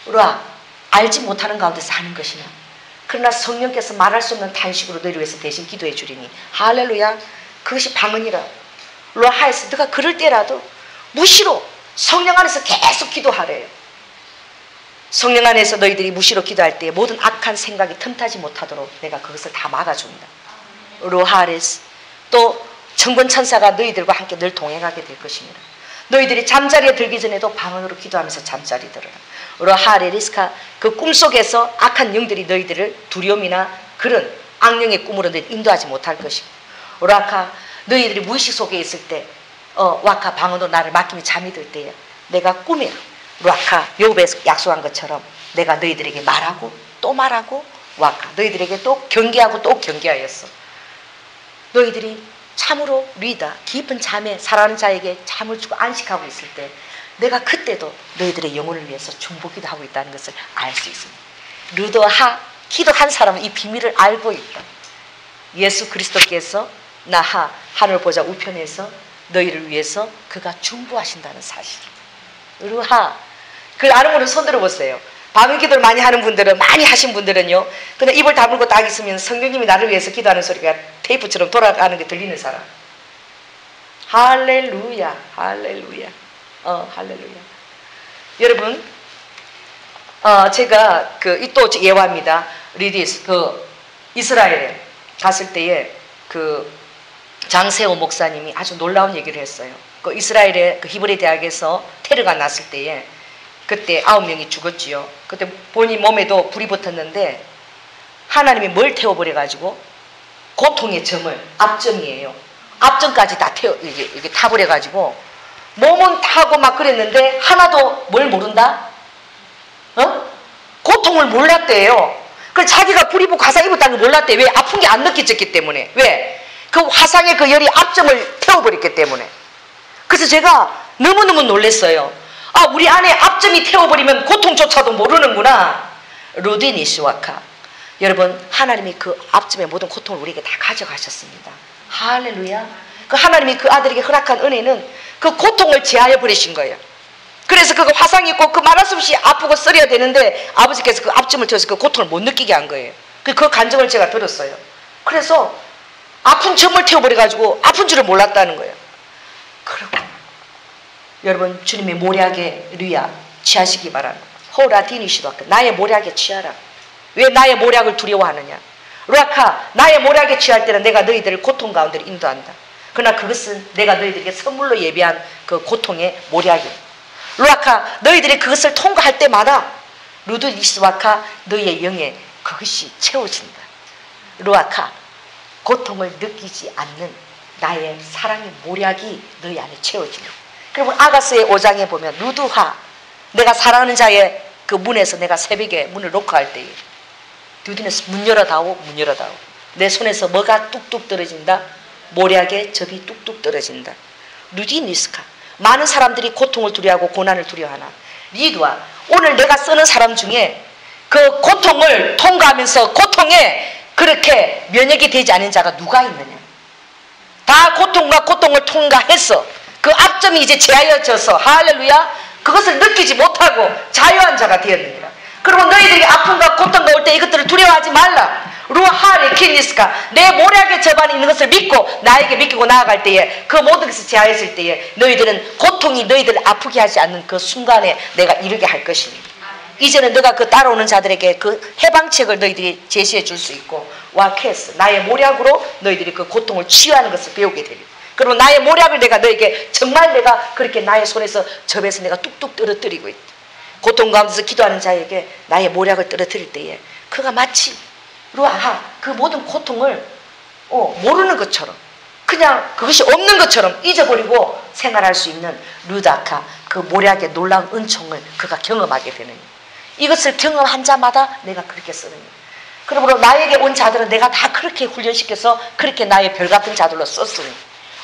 우리가 알지 못하는 가운데서 하는 것이냐. 그러나 성령께서 말할 수 없는 탄식으로 너희를 위해서 대신 기도해 주리니 할렐루야. 그것이 방언이라. 로하에서 너가 그럴 때라도 무시로 성령 안에서 계속 기도하래요. 성령 안에서 너희들이 무시로 기도할 때 모든 악한 생각이 틈타지 못하도록 내가 그것을 다 막아줍니다. 로하레스. 또 천군천사가 너희들과 함께 늘 동행하게 될 것입니다. 너희들이 잠자리에 들기 전에도 방언으로 기도하면서 잠자리 들어라. 로하레리스카. 그 꿈속에서 악한 영들이 너희들을 두려움이나 그런 악령의 꿈으로 인도하지 못할 것이고 오라카. 너희들이 무의식 속에 있을 때 와카 방언으로 나를 맡기며 잠이 들 때에 내가 꿈에 와카 욥에서 약속한 것처럼 내가 너희들에게 말하고 또 말하고 와카 너희들에게 또 경계하고 또 경계하였어. 너희들이 참으로 리다 깊은 잠에 살아가는 자에게 잠을 주고 안식하고 있을 때 내가 그때도 너희들의 영혼을 위해서 중보기도 하고 있다는 것을 알 수 있습니다. 르도하 기도한 사람은 이 비밀을 알고 있다. 예수 그리스도께서 나하 하늘 보좌 우편에서 너희를 위해서 그가 중보하신다는 사실. 르하 그걸 아는 분은 손 들어보세요. 밤에 기도를 많이 하는 분들은 많이 하신 분들은요. 그냥 입을 다물고 딱 있으면 성령님이 나를 위해서 기도하는 소리가 테이프처럼 돌아가는 게 들리는 사람. 할렐루야. 할렐루야. 할렐루야. 여러분 제가 또 예화입니다. 리디스 이스라엘에 갔을 때에 장세호 목사님이 아주 놀라운 얘기를 했어요. 그 이스라엘의 그 히브리 대학에서 테러가 났을 때에 그때 9명이 죽었지요. 그때 본인 몸에도 불이 붙었는데 하나님이 뭘 태워버려가지고 고통의 점을, 앞점이에요. 앞점까지 다 이게 타버려가지고 몸은 타고 막 그랬는데 하나도 뭘 모른다? 고통을 몰랐대요. 그래서 자기가 불이 붙고 화상 입었다는 걸 몰랐대. 왜? 아픈 게 안 느껴졌기 때문에. 왜? 그 화상의 그 열이 앞점을 태워버렸기 때문에. 그래서 제가 너무너무 놀랐어요. 아, 우리 안에 앞점이 태워버리면 고통조차도 모르는구나. 루디니시와카. 여러분, 하나님이 그 앞점의 모든 고통을 우리에게 다 가져가셨습니다. 할렐루야. 그 하나님이 그 아들에게 허락한 은혜는 그 고통을 제하여 버리신 거예요. 그래서 그 화상이 있고 그 말할 수 없이 아프고 쓰려야 되는데 아버지께서 그 앞점을 태워서 그 고통을 못 느끼게 한 거예요. 그 감정을 제가 들었어요. 그래서 아픈 점을 태워버려가지고 아픈 줄을 몰랐다는 거예요. 그리고 여러분, 주님의 모략의 류야 취하시기 바랍니다. 호라디니시도 나의 모략에 취하라. 왜 나의 모략을 두려워하느냐? 루아카, 나의 모략에 취할 때는 내가 너희들을 고통 가운데로 인도한다. 그러나 그것은 내가 너희들에게 선물로 예비한 그 고통의 모략이야. 루아카, 너희들이 그것을 통과할 때마다 루드리스와카, 너희의 영에 그것이 채워진다. 루아카, 고통을 느끼지 않는 나의 사랑의 모략이 너희 안에 채워진다. 그리고 아가스의 5장에 보면 루드화, 내가 사랑하는 자의 그 문에서 내가 새벽에 문을 놓고 할 때에 두디네스 문 열어다오, 문 열어다오. 내 손에서 뭐가 뚝뚝 떨어진다? 모략의 접이 뚝뚝 떨어진다. 루디니스카, 많은 사람들이 고통을 두려워하고 고난을 두려워하나 리드와, 오늘 내가 쓰는 사람 중에 그 고통을 통과하면서 고통에 그렇게 면역이 되지 않은 자가 누가 있느냐? 다 고통과 고통을 통과해서 그 앞점이 이제 제하여져서 할렐루야, 그것을 느끼지 못하고 자유한 자가 되었느니라. 그리고 너희들이 아픔과 고통과 올 때 이것들을 두려워하지 말라. 루하레 키니스카, 내 모략의 접안이 있는 것을 믿고 나에게 믿기고 나아갈 때에 그 모든 것을 제하였을 때에 너희들은 고통이 너희들을 아프게 하지 않는 그 순간에 내가 이르게 할 것입니다. 이제는 너가 그 따라오는 자들에게 그 해방책을 너희들이 제시해 줄 수 있고, 와케스, 나의 모략으로 너희들이 그 고통을 치유하는 것을 배우게 되리라. 그리고 나의 모략을 내가 너에게 정말 내가 그렇게 나의 손에서 접해서 내가 뚝뚝 떨어뜨리고 있다. 고통 가운데서 기도하는 자에게 나의 모략을 떨어뜨릴 때에 그가 마치 루아하, 그 모든 고통을 모르는 것처럼, 그냥 그것이 없는 것처럼 잊어버리고 생활할 수 있는 루다카, 그 모략의 놀라운 은총을 그가 경험하게 되는 거예요. 이것을 경험한 자마다 내가 그렇게 쓰는 거예요. 그러므로 나에게 온 자들은 내가 다 그렇게 훈련시켜서 그렇게 나의 별같은 자들로 썼으니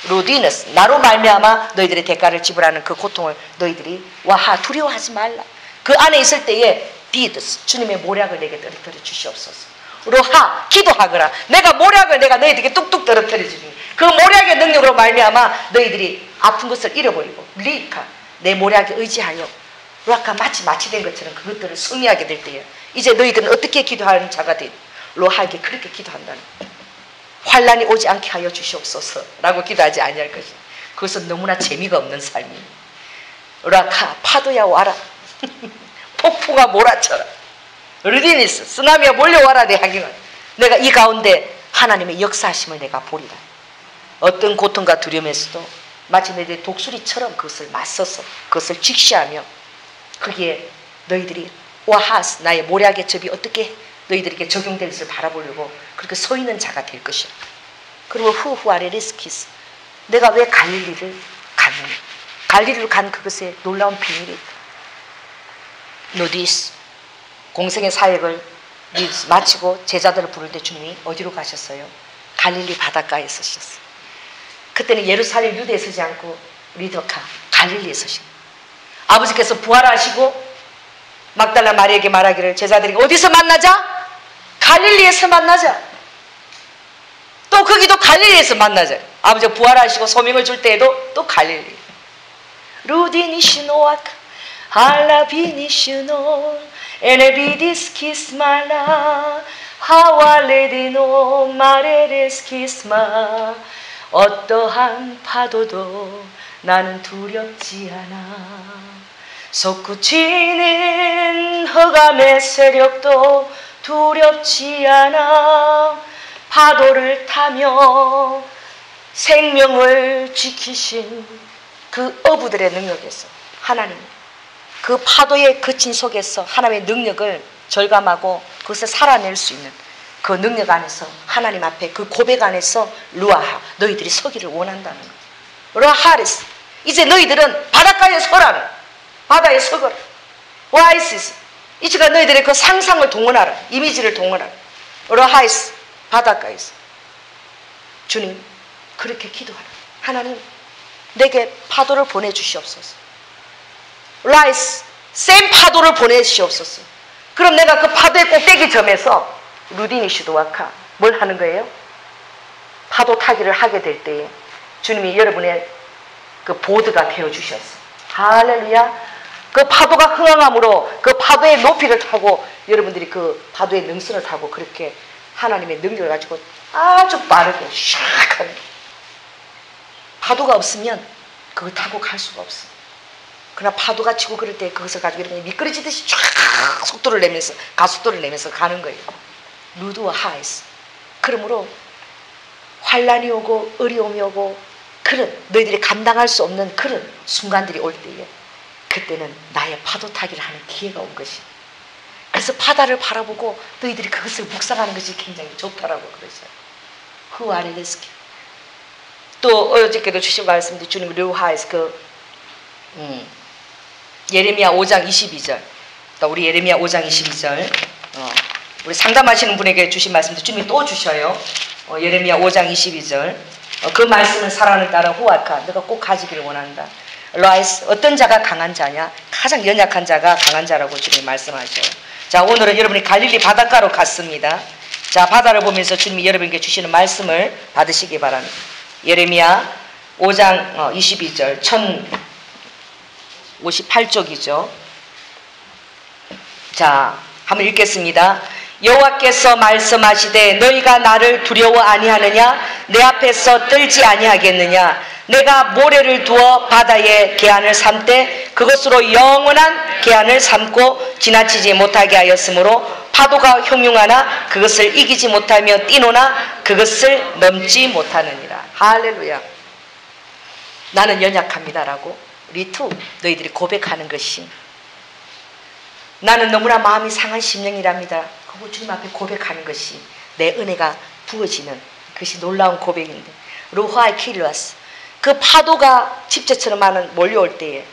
루디너스, 나로 말미암아 너희들의 대가를 지불하는 그 고통을 너희들이 와하, 두려워하지 말라. 그 안에 있을 때에 디드스, 주님의 모략을 내게 떨어뜨려 주시옵소서. 로하, 기도하거라. 내가 모략을 내가 너희들에게 뚝뚝 떨어뜨려 주니 그 모략의 능력으로 말미암아 너희들이 아픈 것을 잃어버리고 리카, 내 모략에 의지하여 로아카 마치된 것처럼 그것들을 승리하게 될 때에 이제 너희들은 어떻게 기도하는 자가 된 로하에게 그렇게 기도한다는 거예요. 환난이 오지 않게 하여 주시옵소서 라고 기도하지 아니할 것이, 그것은 너무나 재미가 없는 삶이에요. 로아카, 파도야 와라. 폭풍아 몰아쳐라. 르디니스, 쓰나미가 몰려와라. 내 향기는 내가 이 가운데 하나님의 역사하심을 내가 보리라. 어떤 고통과 두려움에서도 마치 너희들이 독수리처럼 그것을 맞서서 그것을 직시하며 거기에 너희들이 와하스, 나의 모략의 접이 어떻게 너희들에게 적용될 것을 바라보려고 그렇게 서 있는 자가 될 것이라. 그리고 후후아레 리스키스, 내가 왜 갈릴리를 갔느냐? 갈릴리로 간 그것에 놀라운 비밀이 있다. 노디스, 공생의 사역을 마치고 제자들을 부를 때 주님이 어디로 가셨어요? 갈릴리 바닷가에 서셨어요. 그때는 예루살렘 유대에 서지 않고 리더카, 갈릴리에 서신 거예요. 아버지께서 부활하시고 막달라 마리에게 말하기를, 제자들에게 어디서 만나자? 갈릴리에서 만나자. 또 거기도 갈릴리에서 만나자. 아버지가 부활하시고 소명을 줄 때에도 또 갈릴리. 루디니시노아카 알라비니시노 에네비디스키스마라 하왈레디노 마레레스키스마, 어떠한 파도도 나는 두렵지 않아. 솟구치는 흑암의 세력도 두렵지 않아. 파도를 타며 생명을 지키신 그 어부들의 능력에서 하나님 그 파도의 그친 속에서 하나님의 능력을 절감하고 그것을 살아낼 수 있는 그 능력 안에서 하나님 앞에 그 고백 안에서 루아하 너희들이 서기를 원한다는 거예요. 루아하리스 이제 너희들은 바닷가에 서라는 바다에 서거라. 와이시스 이제가 너희들의 그 상상을 동원하라. 이미지를 동원하라. 루아하이스 바닷가에서 주님 그렇게 기도하라. 하나님 내게 파도를 보내주시옵소서. 라이스 센 파도를 보내주시옵소서. 그럼 내가 그 파도의 꼭대기 점에서 루디니 슈도와카 뭘 하는 거예요? 파도 타기를 하게 될 때에 주님이 여러분의 그 보드가 되어주셨어. 할렐루야. 그 파도가 흥황함으로 그 파도의 높이를 타고 여러분들이 그 파도의 능선을 타고 그렇게 하나님의 능력을 가지고 아주 빠르게 샥 하는 파도가 없으면 그걸 타고 갈 수가 없어. 그러나 파도가 치고 그럴 때 그것을 가지고 여러분이 미끄러지듯이 쫙 속도를 내면서 가속도를 내면서 가는 거예요. 루드와 하이스. 그러므로 환란이 오고 어려움이 오고 그런 너희들이 감당할 수 없는 그런 순간들이 올 때에 그때는 나의 파도 타기를 하는 기회가 온 것이. 그래서 바다를 바라보고 너희들이 그것을 묵상하는 것이 굉장히 좋다라고 그러죠. 그 안에 데스키. 또 어저께도 주신 말씀인데 주님 류하에서 예레미야 5장 22절. 또 우리 예레미야 5장 22절. 우리 상담하시는 분에게 주신 말씀도 주님이 또 주셔요. 예레미야 5장 22절. 그 말씀은 사랑을 따라 후아카. 너가 꼭 가지기를 원한다. 라이스 어떤 자가 강한 자냐? 가장 연약한 자가 강한 자라고 주님이 말씀하셔요. 자 오늘은 여러분이 갈릴리 바닷가로 갔습니다. 자 바다를 보면서 주님이 여러분에게 주시는 말씀을 받으시기 바랍니다. 예레미야 5장 22절 1058쪽이죠. 자 한번 읽겠습니다. 여호와께서 말씀하시되 너희가 나를 두려워 아니하느냐? 내 앞에서 떨지 아니하겠느냐? 내가 모래를 두어 바다에 개안을 삼되 그것으로 영원한 개안을 삼고 지나치지 못하게 하였으므로 파도가 형용하나 그것을 이기지 못하며 뛰노나 그것을 넘지 못하느니라. 할렐루야. 나는 연약합니다라고 리투 너희들이 고백하는 것이 나는 너무나 마음이 상한 심령이랍니다. 그거 주님 앞에 고백하는 것이 내 은혜가 부어지는 그것이 놀라운 고백인데 루하의 킬러스 그 파도가 집재처럼 많은 몰려올 때에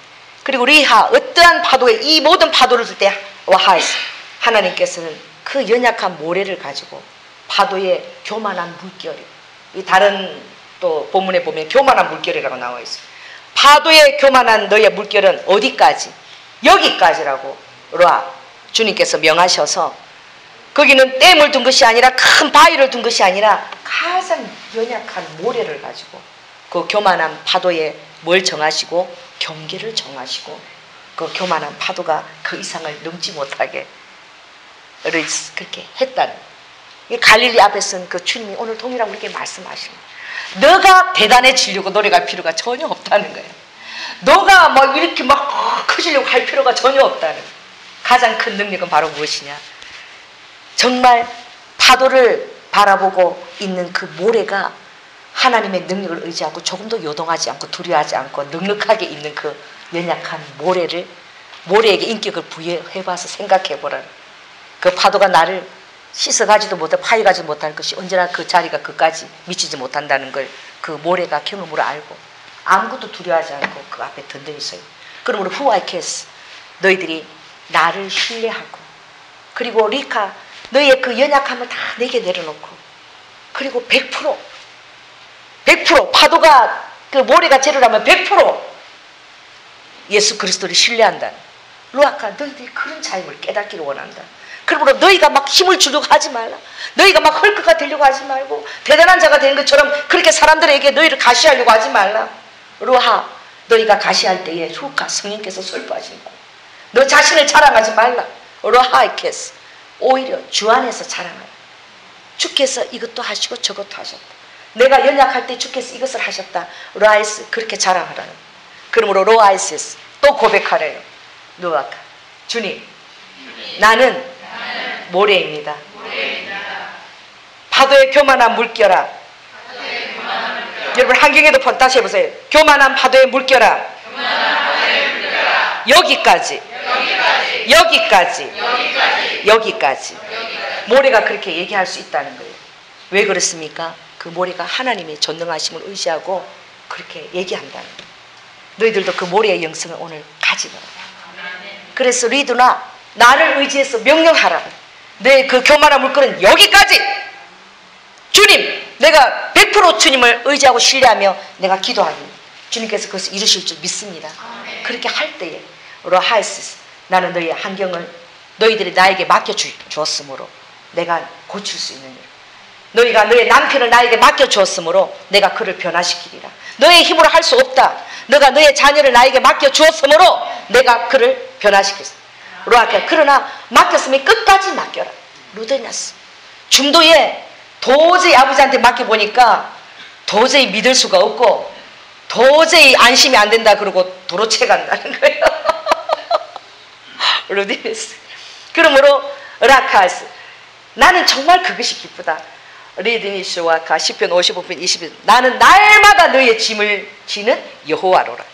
그리고 리하 어떠한 파도에 이 모든 파도를 줄 때 와하이스 하나님께서는 그 연약한 모래를 가지고 파도의 교만한 물결이 이 다른 또 본문에 보면 교만한 물결이라고 나와 있어요. 파도의 교만한 너의 물결은 어디까지? 여기까지라고 로아 주님께서 명하셔서 거기는 댐을 둔 것이 아니라 큰 바위를 둔 것이 아니라 가장 연약한 모래를 가지고 그 교만한 파도에 뭘 정하시고 경계를 정하시고 그 교만한 파도가 그 이상을 넘지 못하게 그렇게 했다는 갈릴리 앞에 쓴 그 주님이 오늘 동일하고 우리에게 말씀하시는 너가 대단해지려고 노력할 필요가 전혀 없다는 거예요. 너가 막 이렇게 막 커지려고 할 필요가 전혀 없다는 거예요. 가장 큰 능력은 바로 무엇이냐? 정말 파도를 바라보고 있는 그 모래가 하나님의 능력을 의지하고 조금도 요동하지 않고 두려워하지 않고 넉넉하게 있는 그 연약한 모래에게 인격을 부여해봐서 생각해보라. 그 파도가 나를 씻어가지도 못해 파이가지도 못할 것이 언제나 그 자리가 그까지 미치지 못한다는 걸 그 모래가 경험으로 알고 아무것도 두려워하지 않고 그 앞에 든든히 서요. 그러므로 후아이케스 너희들이 나를 신뢰하고 그리고 리카 너희의 그 연약함을 다 내게 내려놓고 그리고 100% 파도가 그 모래가 재료라면 100% 예수 그리스도를 신뢰한다. 루아카 너희들이 그런 자임을 깨닫기를 원한다. 그러므로 너희가 막 힘을 주려고 하지 말라. 너희가 막 헐크가 되려고 하지 말고 대단한 자가 되는 것처럼 그렇게 사람들에게 너희를 가시하려고 하지 말라. 루하 너희가 가시할 때에 루카 성령께서 슬퍼하신다. 너 자신을 자랑하지 말라. 루하이케스 오히려 주 안에서 자랑하라. 주께서 이것도 하시고 저것도 하셨다. 내가 연약할 때 주께서 이것을 하셨다. 루아이스 그렇게 자랑하라는. 그러므로 루아이스 또 고백하래요. 루아카 주님 나는 모래입니다. 파도의 교만한 물결아. 여러분 한경에도 다시 해보세요. 교만한 파도의 물결아. 여기까지. 모래가 그렇게 얘기할 수 있다는 거예요. 왜 그렇습니까? 그 모래가 하나님의 전능하심을 의지하고 그렇게 얘기한다는 거예요. 너희들도 그 모래의 영성을 오늘 가지라. 그래서 리드나 나를 의지해서 명령하라. 내 그 교만한 물건은 여기까지. 주님, 내가 100% 주님을 의지하고 신뢰하며 내가 기도하니 주님께서 그것을 이루실 줄 믿습니다. 그렇게 할 때에 로하이스, 나는 너희의 환경을 너희들이 나에게 맡겨주었으므로 내가 고칠 수 있는 일. 너희가 너의 남편을 나에게 맡겨주었으므로 내가 그를 변화시키리라. 너의 힘으로 할 수 없다. 너가 너의 자녀를 나에게 맡겨주었으므로 내가 그를 변화시켰어. 로아케, 그러나 맡겼으면 끝까지 맡겨라. 루데냐스. 중도에 도저히 아버지한테 맡겨보니까 도저히 믿을 수가 없고 도저히 안심이 안 된다 그러고 도로 채간다는 거예요. 루데냐스. 그러므로 라카스, 나는 정말 그것이 기쁘다. 리드니스와카 10편 55편 20편, 나는 날마다 너의 짐을 지는 여호와로라.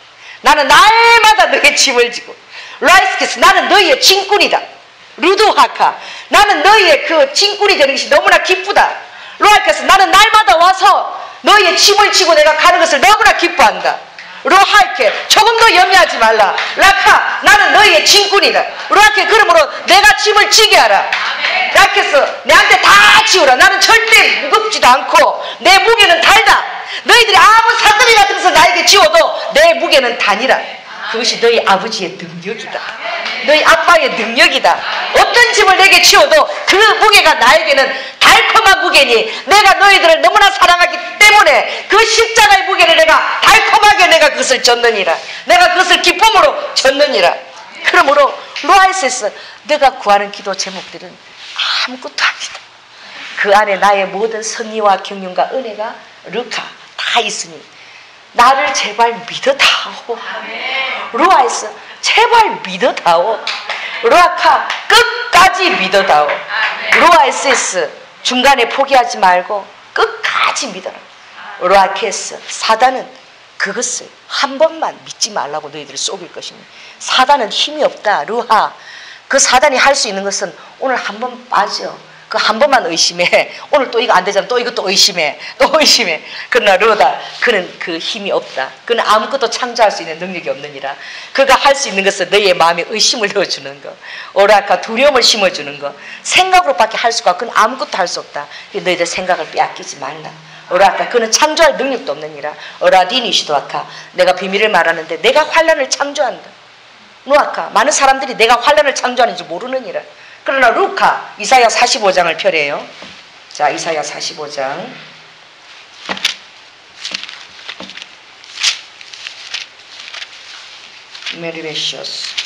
나는 날마다 너의 짐을 지고, 라이스케스, 나는 너희의 짐꾼이다. 루드하카, 나는 너희의 그 짐꾼이 되는 것이 너무나 기쁘다. 로하케스, 나는 날마다 와서 너희의 짐을 지고 내가 가는 것을 너무나 기뻐한다. 로하이케, 조금 더 염려하지 말라. 라카, 나는 너희의 짐꾼이다. 로하케, 그러므로 내가 짐을 지게 하라. 라케스, 내한테 다 지우라. 나는 절대 무겁지도 않고 내 무게는 달다. 너희들이 아무 사다리 같은 것을 나에게 지워도 내 무게는 단이라. 그것이 너희 아버지의 능력이다. 너희 아빠의 능력이다. 어떤 짐을 내게 지워도 그 무게가 나에게는 달콤한 무게니, 내가 너희들을 너무나 사랑하기 때문에 그 십자가의 무게를 내가 달콤하게 내가 그것을 졌느니라. 내가 그것을 기쁨으로 졌느니라. 그러므로 로아이세스, 내가 구하는 기도 제목들은 아무것도 아니다. 그 안에 나의 모든 선의와 경륜과 은혜가 르카 다 있으니 나를 제발 믿어다오. 루아이스, 제발 믿어다오. 루아카, 끝까지 믿어다오. 루아이스스, 중간에 포기하지 말고 끝까지 믿어라. 루아케스, 사단은 그것을 한 번만 믿지 말라고 너희들을 속일 것입니다. 사단은 힘이 없다. 루하, 그 사단이 할 수 있는 것은 오늘 한 번 빠져. 그 한 번만 의심해. 오늘 또 이거 안 되잖아. 또 이것도 의심해. 또 의심해. 그러나 루다, 그는 그 힘이 없다. 그는 아무것도 창조할 수 있는 능력이 없느니라. 그가 할 수 있는 것은 너희의 마음에 의심을 넣어주는 거, 오라카 두려움을 심어주는 거, 생각으로밖에 할 수가 없고 그는 아무것도 할 수 없다. 너희들 생각을 빼앗기지 말라. 오라카, 그는 창조할 능력도 없느니라. 오라디니시도아카, 내가 비밀을 말하는데 내가 환란을 창조한다. 루아카, 많은 사람들이 내가 환란을 창조하는지 모르느니라. 그러나 루카, 이사야 45장을 펴래요. 자, 이사야 45장. 메리베시오스.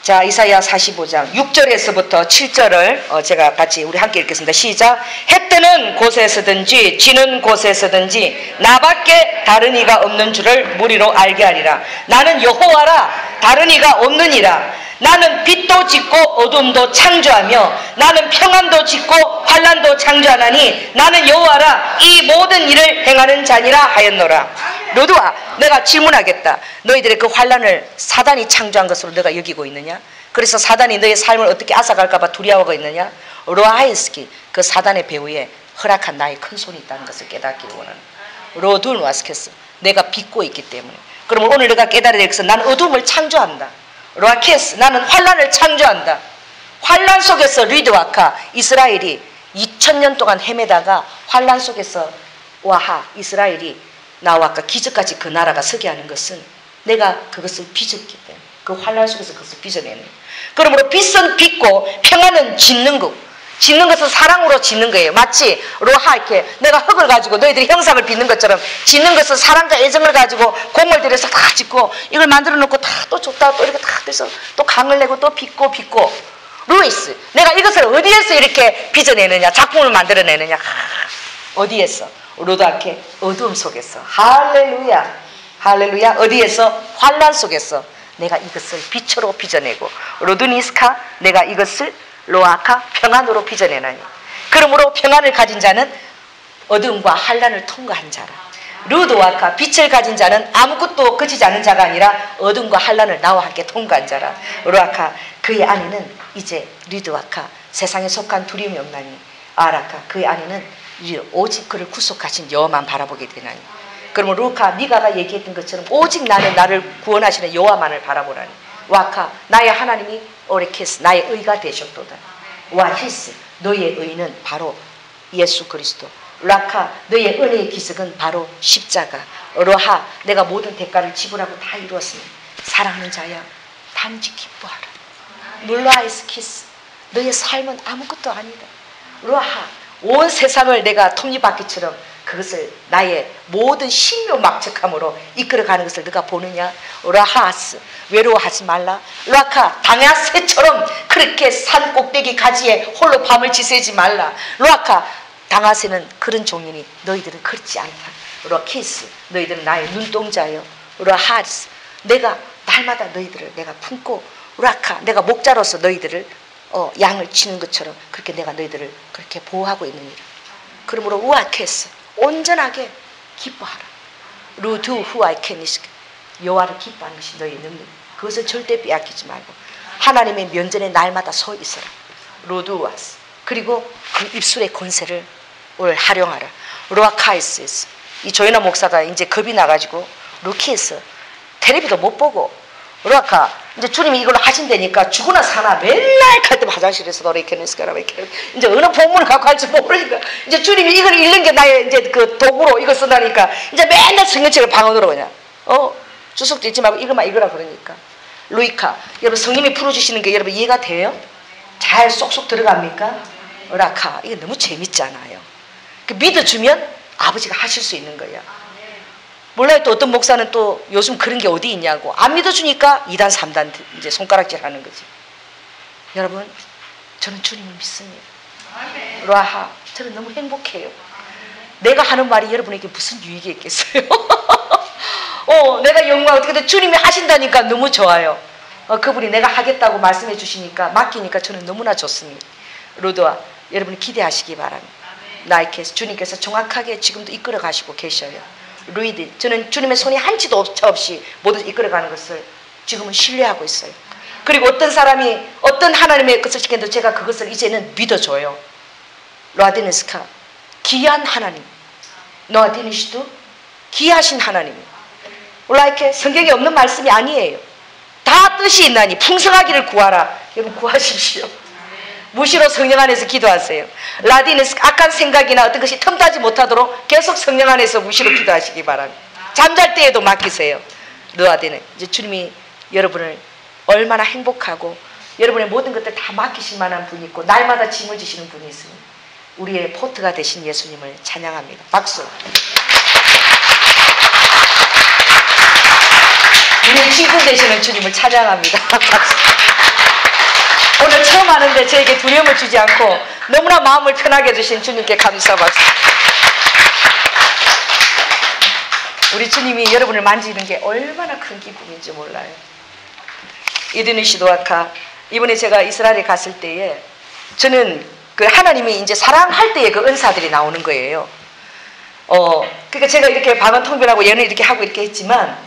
자, 이사야 45장 6절에서부터 7절을 제가 같이 우리 함께 읽겠습니다. 시작. 해 뜨는 곳에서든지 지는 곳에서든지 나밖에 다른 이가 없는 줄을 무리로 알게 하리라. 나는 여호와라, 다른 이가 없느니라. 나는 빛도 짓고 어둠도 창조하며 나는 평안도 짓고 환란도 창조하나니 나는 여호와라, 이 모든 일을 행하는 자니라 하였노라. 로드와, 내가 질문하겠다. 너희들의 그 환란을 사단이 창조한 것으로 너가 여기고 있느냐? 그래서 사단이 너의 삶을 어떻게 앗아갈까 봐 두려워하고 있느냐? 로하이스키, 그 사단의 배후에 허락한 나의 큰 손이 있다는 것을 깨닫기를 원하는. 로둘 와스케스, 내가 빚고 있기 때문에. 그러면 오늘 내가 깨달아야 될 것은 나는 어둠을 창조한다. 로아케스, 나는 환란을 창조한다. 환란 속에서 리드와카, 이스라엘이 2000년 동안 헤매다가 환란 속에서 와하, 이스라엘이 나와까 기적까지 그 나라가 서게 하는 것은 내가 그것을 빚었기 때문에, 그 환란 속에서 그것을 빚어내는. 그러므로 빚은 빚고 평안은 짓는 것. 짓는 것은 사랑으로 짓는 거예요. 마치 로하, 이렇게 내가 흙을 가지고 너희들이 형상을 빚는 것처럼 짓는 것은 사랑과 애정을 가지고 공을 들여서 다 짓고 이걸 만들어 놓고 다 또 줬다 또 이렇게 다 돼서 또 강을 내고 또 빚고 루이스, 내가 이것을 어디에서 이렇게 빚어내느냐, 작품을 만들어내느냐. 어디에서? 로다케, 어두움 속에서. 할렐루야, 할렐루야. 어디에서? 환란 속에서 내가 이것을 빛으로 빚어내고, 로드니스카, 내가 이것을 로아카, 평안으로 빚어내나니. 그러므로 평안을 가진 자는 어둠과 환란을 통과한 자라. 루드와카 빛을 가진 자는 아무것도 그치지 않은 자가 아니라 어둠과 환란을 나와 함께 통과한 자라. 루아카 그의 아내는 이제 리드와카 세상에 속한 두려움이 없나니 아라카 그의 아내는 오직 그를 구속하신 여호와만 바라보게 되나니. 그러면 루카 미가가 얘기했던 것처럼 오직 나는 나를 구원하시는 여호와만을 바라보라니. 와카 나의 하나님이 오레케스 나의 의가 되셨도다. 와히스 너의 의는 바로 예수 그리스도. 라카 너의 은혜의 기석은 바로 십자가. 로하 내가 모든 대가를 지불하고 다 이루었으니 사랑하는 자야 단지 기뻐하라. 물라이스 키스 너의 삶은 아무것도 아니다. 로하 온 세상을 내가 톱니바퀴처럼 그것을 나의 모든 신묘막측함으로 이끌어가는 것을 네가 보느냐. 라하스 외로워하지 말라. 라카 당야새처럼 그렇게 산 꼭대기 가지에 홀로 밤을 지새지 말라. 라카 당하새는 그런 종이니 너희들은 그렇지 않다. 라키스 너희들은 나의 눈동자여. 라하스 내가 날마다 너희들을 내가 품고 라카 내가 목자로서 너희들을 양을 치는 것처럼 그렇게 내가 너희들을 그렇게 보호하고 있느니라. 그러므로 우아케스 온전하게 기뻐하라. 루두 후아이케니스 여호와를 기뻐하는 것이 너희 능력. 그것을 절대 빼앗기지 말고 하나님의 면전에 날마다 서 있어라. 루두와스 그리고 그 입술의 권세를 올 활용하라. 루아카이스 이 조연아 목사가 이제 겁이 나가지고 루키스 텔레비도 못 보고 루아카 이제 주님이 이걸로 하신다니까 죽으나 사나 맨날 갈 때마다 화장실에서 노래 캐니스가라 이렇게 이제 어느 본문을 갖고 할지 모르니까 이제 주님이 이걸 읽는 게 나의 이제 그 도구로 이거 쓴다니까 이제 맨날 성경책을 방언으로 그냥 주석도 잊지 말고 이거만 읽으라 그러니까. 루이카 여러분 성님이 풀어주시는 게 여러분 이해가 돼요? 잘 쏙쏙 들어갑니까? 라카 이게 너무 재밌잖아요. 믿어주면 아버지가 하실 수 있는 거야. 몰라요. 또 어떤 목사는 또 요즘 그런 게 어디 있냐고 안 믿어주니까 2단 3단 이제 손가락질 하는 거지. 여러분 저는 주님을 믿습니다. 라하 저는 너무 행복해요. 내가 하는 말이 여러분에게 무슨 유익이 있겠어요? 내가 영광 어떻게 주님이 하신다니까 너무 좋아요. 그분이 내가 하겠다고 말씀해 주시니까 맡기니까 저는 너무나 좋습니다. 로드와 여러분이 기대하시기 바랍니다. 나이케스 주님께서 정확하게 지금도 이끌어 가시고 계셔요. 루이드 저는 주님의 손이 한치도 없이 모두 이끌어가는 것을 지금은 신뢰하고 있어요. 그리고 어떤 사람이 어떤 하나님의 것을 시켰는데 제가 그것을 이제는 믿어줘요. 로아디니스카 귀한 하나님 노아디니시도 귀하신 하나님. 올라이케 성경에 없는 말씀이 아니에요. 다 뜻이 있나니 풍성하기를 구하라. 여러분 구하십시오. 무시로 성령 안에서 기도하세요. 라디니스 악한 생각이나 어떤 것이 틈타지 못하도록 계속 성령 안에서 무시로 기도하시기 바랍니다. 잠잘 때에도 맡기세요. 라디는 이제 주님이 여러분을 얼마나 행복하고 여러분의 모든 것들 다 맡기실 만한 분이 있고 날마다 짐을 지시는 분이 있습니다. 우리의 포트가 되신 예수님을 찬양합니다. 박수. 우리의 친구 되시는 주님을 찬양합니다. 박수. 오늘 처음 하는데 저에게 두려움을 주지 않고 너무나 마음을 편하게 해주신 주님께 감사 박수. 우리 주님이 여러분을 만지는 게 얼마나 큰 기쁨인지 몰라요. 이드니시도아카 이번에 제가 이스라엘에 갔을 때에 저는 그 하나님이 이제 사랑할 때에 그 은사들이 나오는 거예요. 그러니까 제가 이렇게 방언 통변하고 예언을 이렇게 하고 이렇게 했지만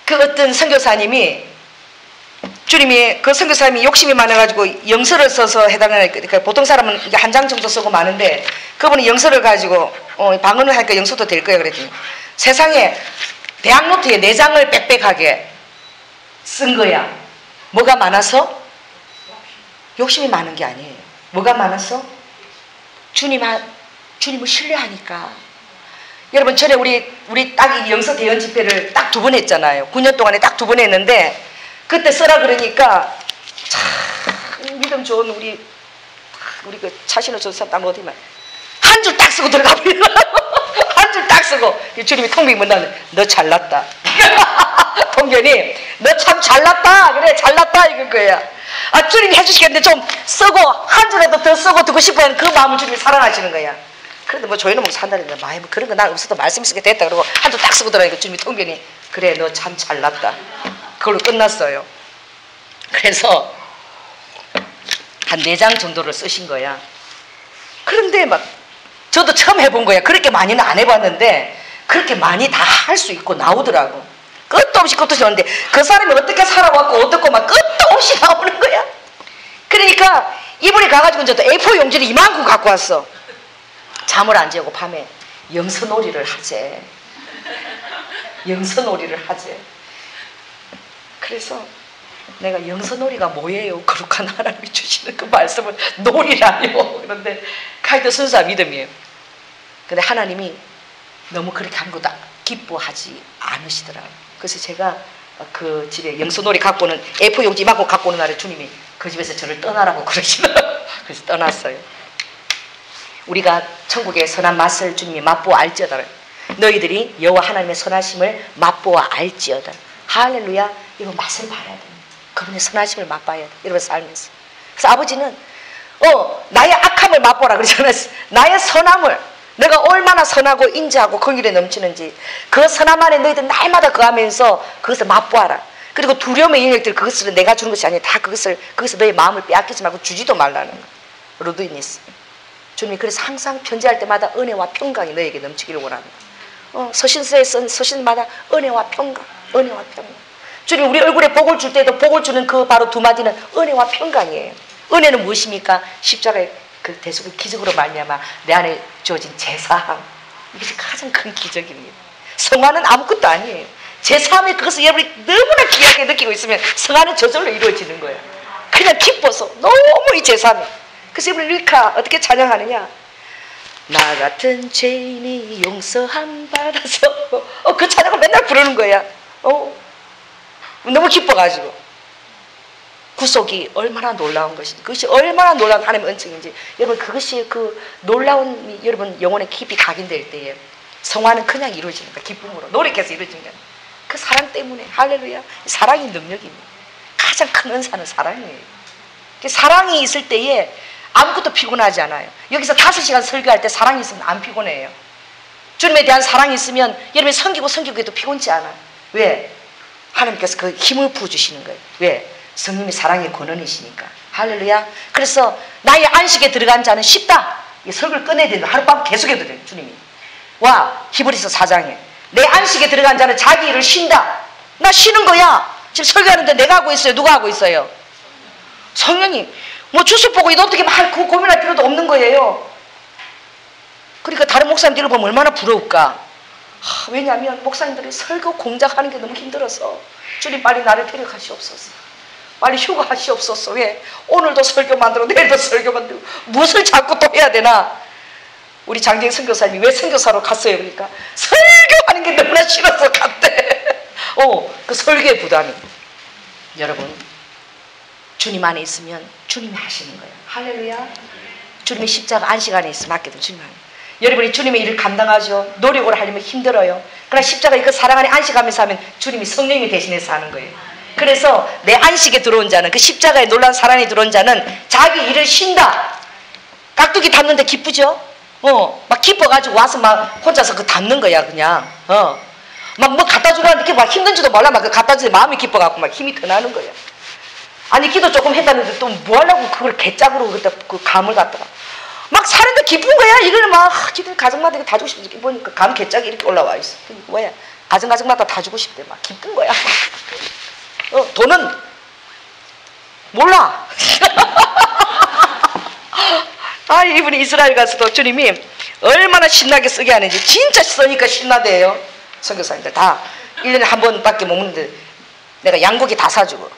그 어떤 선교사님이 주님이 그 선교사님이 욕심이 많아가지고 영서를 써서 해달라는 그러니까 보통 사람은 이게 한 장 정도 쓰고 많은데 그분이 영서를 가지고 방언을 하니까 영서도 될 거야 그랬더니 세상에 대학노트에 4장을 빽빽하게 쓴 거야. 뭐가 많아서? 욕심이 많은 게 아니에요. 뭐가 많아서? 주님을 신뢰하니까. 여러분 전에 우리 딱 영서 대연 집회를 딱 2번 했잖아요. 9년 동안에 딱 2번 했는데 그때 써라 그러니까 참 믿음 좋은 우리 그 차신호 전사 딱 어디만 한 줄 딱 쓰고 들어가 버려. 한 줄 딱 쓰고 주님이 통병이 문다는데 너 잘났다. 통변이 너 참 잘났다. 그래 잘났다 이건 거야. 주님이 해주시겠는데 좀 쓰고 한 줄에도 더 쓰고 두고 싶어하는 그 마음을 주님이 사랑하시는 거야. 그런데 뭐 조연은 목사 한다는데 뭐 그런 거 난 없어도 말씀 쓰게 됐다 그러고 한 줄 딱 쓰고 들어가니까 주님이 통변이 그래 너 참 잘났다. 그걸로 끝났어요. 그래서 한 4장 정도를 쓰신 거야. 그런데 막 저도 처음 해본 거야. 그렇게 많이는 안 해봤는데 그렇게 많이 다 할 수 있고 나오더라고. 끝도 없이 오는데 그 사람이 어떻게 살아왔고 어떻고 막 끝도 없이 나오는 거야. 그러니까 이분이 가가지고 이제 또 A4 용지를 이만큼 갖고 왔어. 잠을 안 재고 밤에 영서놀이를 하재. 영서놀이를 하재. 그래서 내가 영서놀이가 뭐예요? 거룩한 하나님이 주시는 그 말씀을 놀이라뇨. 그런데 카이도 순수한 믿음이에요. 근데 하나님이 너무 그렇게 한 것도 기뻐하지 않으시더라고요. 그래서 제가 그 집에 영서놀이 갖고 오는 A4 용지 이만큼 갖고 오는 날에 주님이 그 집에서 저를 떠나라고 그러시더라고요. 그래서 떠났어요. 우리가 천국의 선한 맛을 주님이 맛보아 알지어다. 너희들이 여호와 하나님의 선하심을 맛보아 알지어다. 할렐루야. 이거 맛을 봐야 됩니다. 그분의 선하심을 맛봐야 돼. 여러분 삶에서. 그래서 아버지는 나의 악함을 맛보라 그러잖아요. 나의 선함을, 내가 얼마나 선하고 인자하고 긍휼에 넘치는지 그 선함 안에 너희들 날마다 거하면서 그것을 맛보아라. 그리고 두려움의 영역들, 그것을 내가 주는 것이 아니라 다 그것을 너의 마음을 빼앗기지 말고 주지도 말라는 거. 로드이니스. 주님이 그래서 항상 편지할 때마다 은혜와 평강이 너에게 넘치기를 원합니다. 서신서에 쓴 서신마다 은혜와 평강, 은혜와 평강. 주님 우리 얼굴에 복을 줄 때도 복을 주는 그 바로 두 마디는 은혜와 평강이에요. 은혜는 무엇입니까? 십자가의 그 대속의 기적으로 말미암아 내 안에 주어진 제사함. 이것이 가장 큰 기적입니다. 성화는 아무것도 아니에요. 제사함에 그것을 여러분이 너무나 귀하게 느끼고 있으면 성화는 저절로 이루어지는 거예요. 그냥 기뻐서 너무 이 제사함에. 그래서 우리 리카 어떻게 찬양하느냐? 나 같은 죄인이 용서함 받아서 그 찬양을 맨날 부르는 거야. 너무 기뻐가지고. 구속이 얼마나 놀라운 것인지, 그것이 얼마나 놀라운 하나님의 은총인지, 여러분 그것이 그 놀라운 여러분 영혼에 깊이 각인될 때에 성화는 그냥 이루어지는 거야. 기쁨으로 노력해서 이루어지는 거야. 그 사랑 때문에. 할렐루야. 사랑이 능력입니다. 가장 큰 은사는 사랑이에요. 사랑이 있을 때에 아무것도 피곤하지 않아요. 여기서 5시간 설교할 때 사랑이 있으면 안 피곤해요. 주님에 대한 사랑이 있으면 여러분이 섬기고 해도 피곤치 않아요. 왜? 하나님께서 그 힘을 부어주시는 거예요. 왜? 성령이 사랑의 권원이시니까. 할렐루야. 그래서 나의 안식에 들어간 자는 쉽다. 이 설교를 꺼내야 된다. 하룻밤 계속 해도 돼요. 주님이. 와, 히브리서 4장에 내 안식에 들어간 자는 자기 일을 쉰다. 나 쉬는 거야. 지금 설교하는데 내가 하고 있어요. 누가 하고 있어요? 성령님. 뭐 주스 보고 이거 어떻게 막 고민할 필요도 없는 거예요. 그러니까 다른 목사님들을 보면 얼마나 부러울까. 왜냐하면 목사님들이 설교 공작하는 게 너무 힘들어서 주님 빨리 나를 데려가시옵소서. 빨리 휴가하시옵소서. 왜? 오늘도 설교 만들고 내일도 설교 만들고 무엇을 자꾸 또 해야 되나. 우리 장재인 선교사님이 왜 선교사로 갔어요? 그러니까 설교하는 게 너무나 싫어서 갔대. 그 설교의 부담이. 여러분 주님 안에 있으면 주님이 하시는 거예요. 할렐루야. 주님의 십자가 안식 안에 있으면 맡겨둔 주님 안에. 여러분이 주님의 일을 감당하죠. 노력을 하려면 힘들어요. 그러나 십자가의 그 사랑 안에 안식하면서 하면 주님이 성령님이 대신해서 하는 거예요. 그래서 내 안식에 들어온 자는, 그 십자가의 놀라운 사랑에 들어온 자는 자기 일을 쉰다. 깍두기 담는데 기쁘죠? 막 기뻐가지고 와서 막 혼자서 그 담는 거야 그냥. 막 뭐 갖다 주고 하는데 막 힘든지도 몰라. 막 갖다 주는데 마음이 기뻐갖고 막 힘이 더 나는 거야. 아니 기도 조금 했다는데 또 뭐 하려고 그걸 개짝으로 그때 그 감을 갖다가 막 사는데 기쁜 거야. 이걸 막 기도 가정마다 이거 다 주고 싶지. 보니까 감 개짝이 이렇게 올라와 있어. 뭐야? 가정마다 다 주고 싶대. 막 기쁜 거야. 돈은 몰라. 이분이 이스라엘 가서도 주님이 얼마나 신나게 쓰게 하는지. 진짜 쓰니까 신나대요. 선교사님들 다 1년에 한 번밖에 못 먹는데 내가 양고기 다 사주고.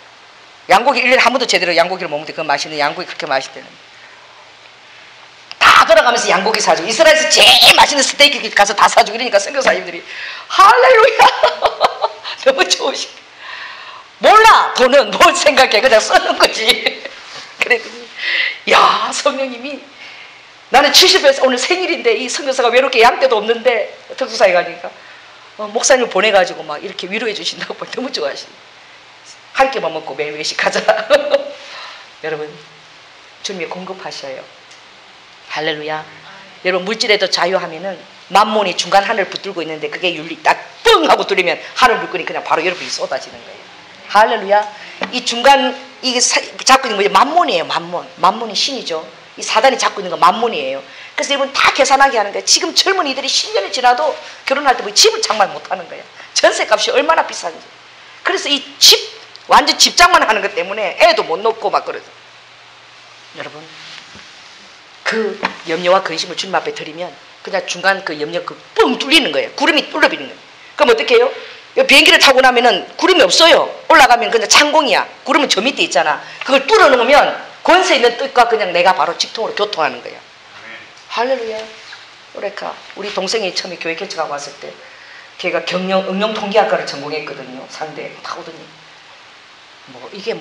양고기 1년에 한 번도 제대로 양고기를 먹는데 그 맛있는 양고기 그렇게 맛있대는. 다 돌아가면서 양고기 사주고 이스라엘에서 제일 맛있는 스테이크 가서 다 사주고 이러니까 선교사님들이 할렐루야. 너무 좋으시다. 몰라. 돈은 뭘 생각해. 그냥 쓰는 거지. 그랬더니 야 성령님이 나는 70에서 오늘 생일인데 이 선교사가 외롭게 양떼도 없는데 특수사에 가니까 목사님을 보내가지고 막 이렇게 위로해 주신다고 너무 좋아하시네. 할 개만 먹고 매일 외식하자. 여러분 주님이 공급하셔요. 할렐루야. 여러분 물질에도 자유하면은 만몬이 중간 하늘을 붙들고 있는데 그게 윤리 딱 뻥 하고 뚫리면 하늘 물건이 그냥 바로 여러분이 쏟아지는 거예요. 할렐루야. 이 중간 이게 잡고 있는 뭐지? 만몬이에요. 만몬이 신이죠. 이 사단이 잡고 있는 건 만문이에요. 그래서 여러분 다 계산하게 하는 거예요. 지금 젊은이들이 10년이 지나도 결혼할 때 뭐 집을 장만 못하는 거예요. 전세값이 얼마나 비싼지. 그래서 이 집 완전 집장만 하는 것 때문에 애도 못 놓고 막 그러죠. 여러분 그 염려와 근심을 주님 앞에 드리면 그냥 중간 그 염려 그 뻥 뚫리는 거예요. 구름이 뚫려버리는 거예요. 그럼 어떻게 해요? 비행기를 타고 나면은 구름이 없어요. 올라가면 그냥 창공이야. 구름은 저 밑에 있잖아. 그걸 뚫어놓으면 권세 있는 뜻과 그냥 내가 바로 직통으로 교통하는 거야. 할렐루야. 그러니까 우리 동생이 처음에 교회 개척하고 왔을 때 걔가 응용 통계학과를 전공했거든요. 상대 하거든요. 이게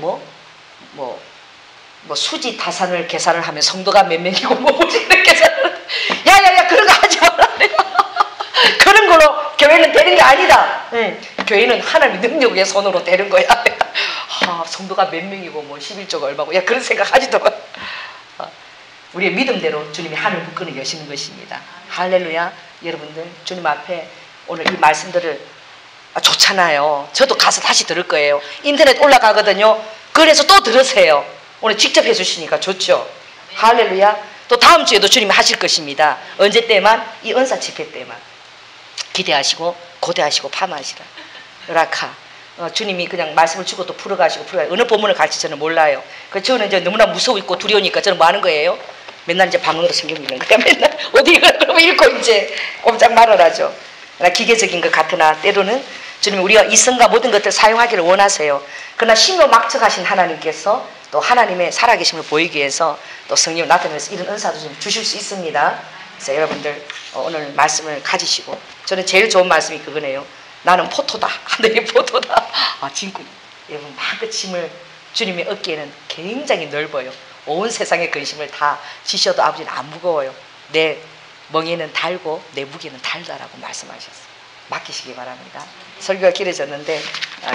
수지 타산을 계산을 하면 성도가 몇 명이고 이런 계산을 야야야 그런 거 하지 말라. 그런 걸로 교회는 되는 게 아니다. 교회는 하나님의 능력의 손으로 되는 거야. 성도가 몇 명이고 11조가 얼마고 그런 생각 하지도 마. 우리의 믿음대로 주님이 하늘 문을 여시는 것입니다. 할렐루야. 여러분들 주님 앞에 오늘 이 말씀들을 좋잖아요. 저도 가서 다시 들을 거예요. 인터넷 올라가거든요. 그래서 또 들으세요. 오늘 직접 해주시니까 좋죠. 할렐루야. 또 다음 주에도 주님이 하실 것입니다. 언제 때만? 이 은사 집회 때만. 기대하시고 고대하시고 파마하시라. 으라카. 주님이 그냥 말씀을 주고 또 풀어가시고 어느 본문을 갈지 저는 몰라요. 그래서 저는 이제 너무나 무서워 두려우니까 저는 뭐 하는 거예요? 맨날 이제 방언으로 성경 읽는 거야. 맨날 어디 그러면 읽고 이제 꼼짝 말아라죠. 기계적인 것 같으나 때로는 주님이 우리가 이성과 모든 것들을 사용하기를 원하세요. 그러나 신묘막측하신 하나님께서 또 하나님의 살아계심을 보이기 위해서 또 성령을 나타내면서 이런 은사도 좀 주실 수 있습니다. 그래서 여러분들 오늘 말씀을 가지시고 저는 제일 좋은 말씀이 그거네요. 나는 포토다. 하늘이 포토다. 진짜 여러분 마음껏 짐을 주님의 어깨에는 굉장히 넓어요. 온 세상의 근심을 다 지셔도 아버지는 안 무거워요. 내 멍에는 달고 내 무게는 달다라고 말씀하셨어요. 맡기시기 바랍니다. 설교가 길어졌는데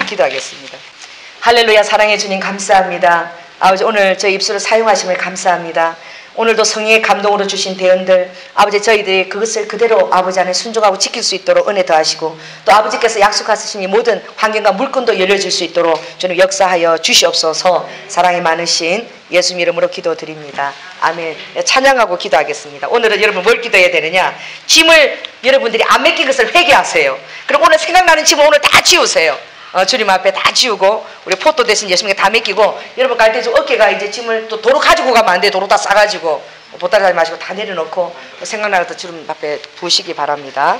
기도하겠습니다. 할렐루야. 사랑해 주님 감사합니다. 아버지 오늘 저희 입술을 사용하심을 감사합니다. 오늘도 성령의 감동으로 주신 대언들 아버지 저희들이 그것을 그대로 아버지 안에 순종하고 지킬 수 있도록 은혜 더하시고 또 아버지께서 약속하신 이 모든 환경과 물건도 열려질 수 있도록 주님 역사하여 주시옵소서. 사랑이 많으신 예수님 이름으로 기도드립니다. 아멘. 찬양하고 기도하겠습니다. 오늘은 여러분 뭘 기도해야 되느냐? 짐을 여러분들이 안 맡긴 것을 회개하세요. 그리고 오늘 생각나는 짐을 오늘 다 지우세요. 주님 앞에 다 지우고 우리 포도 대신 예수님께 다 맡기고 여러분 갈 때 좀 어깨가 이제 짐을 또 도로 가지고 가면 안 돼. 도로 다 싸가지고 보따리 마시고 다 내려놓고 생각나는 것 주님 앞에 부으시기 바랍니다.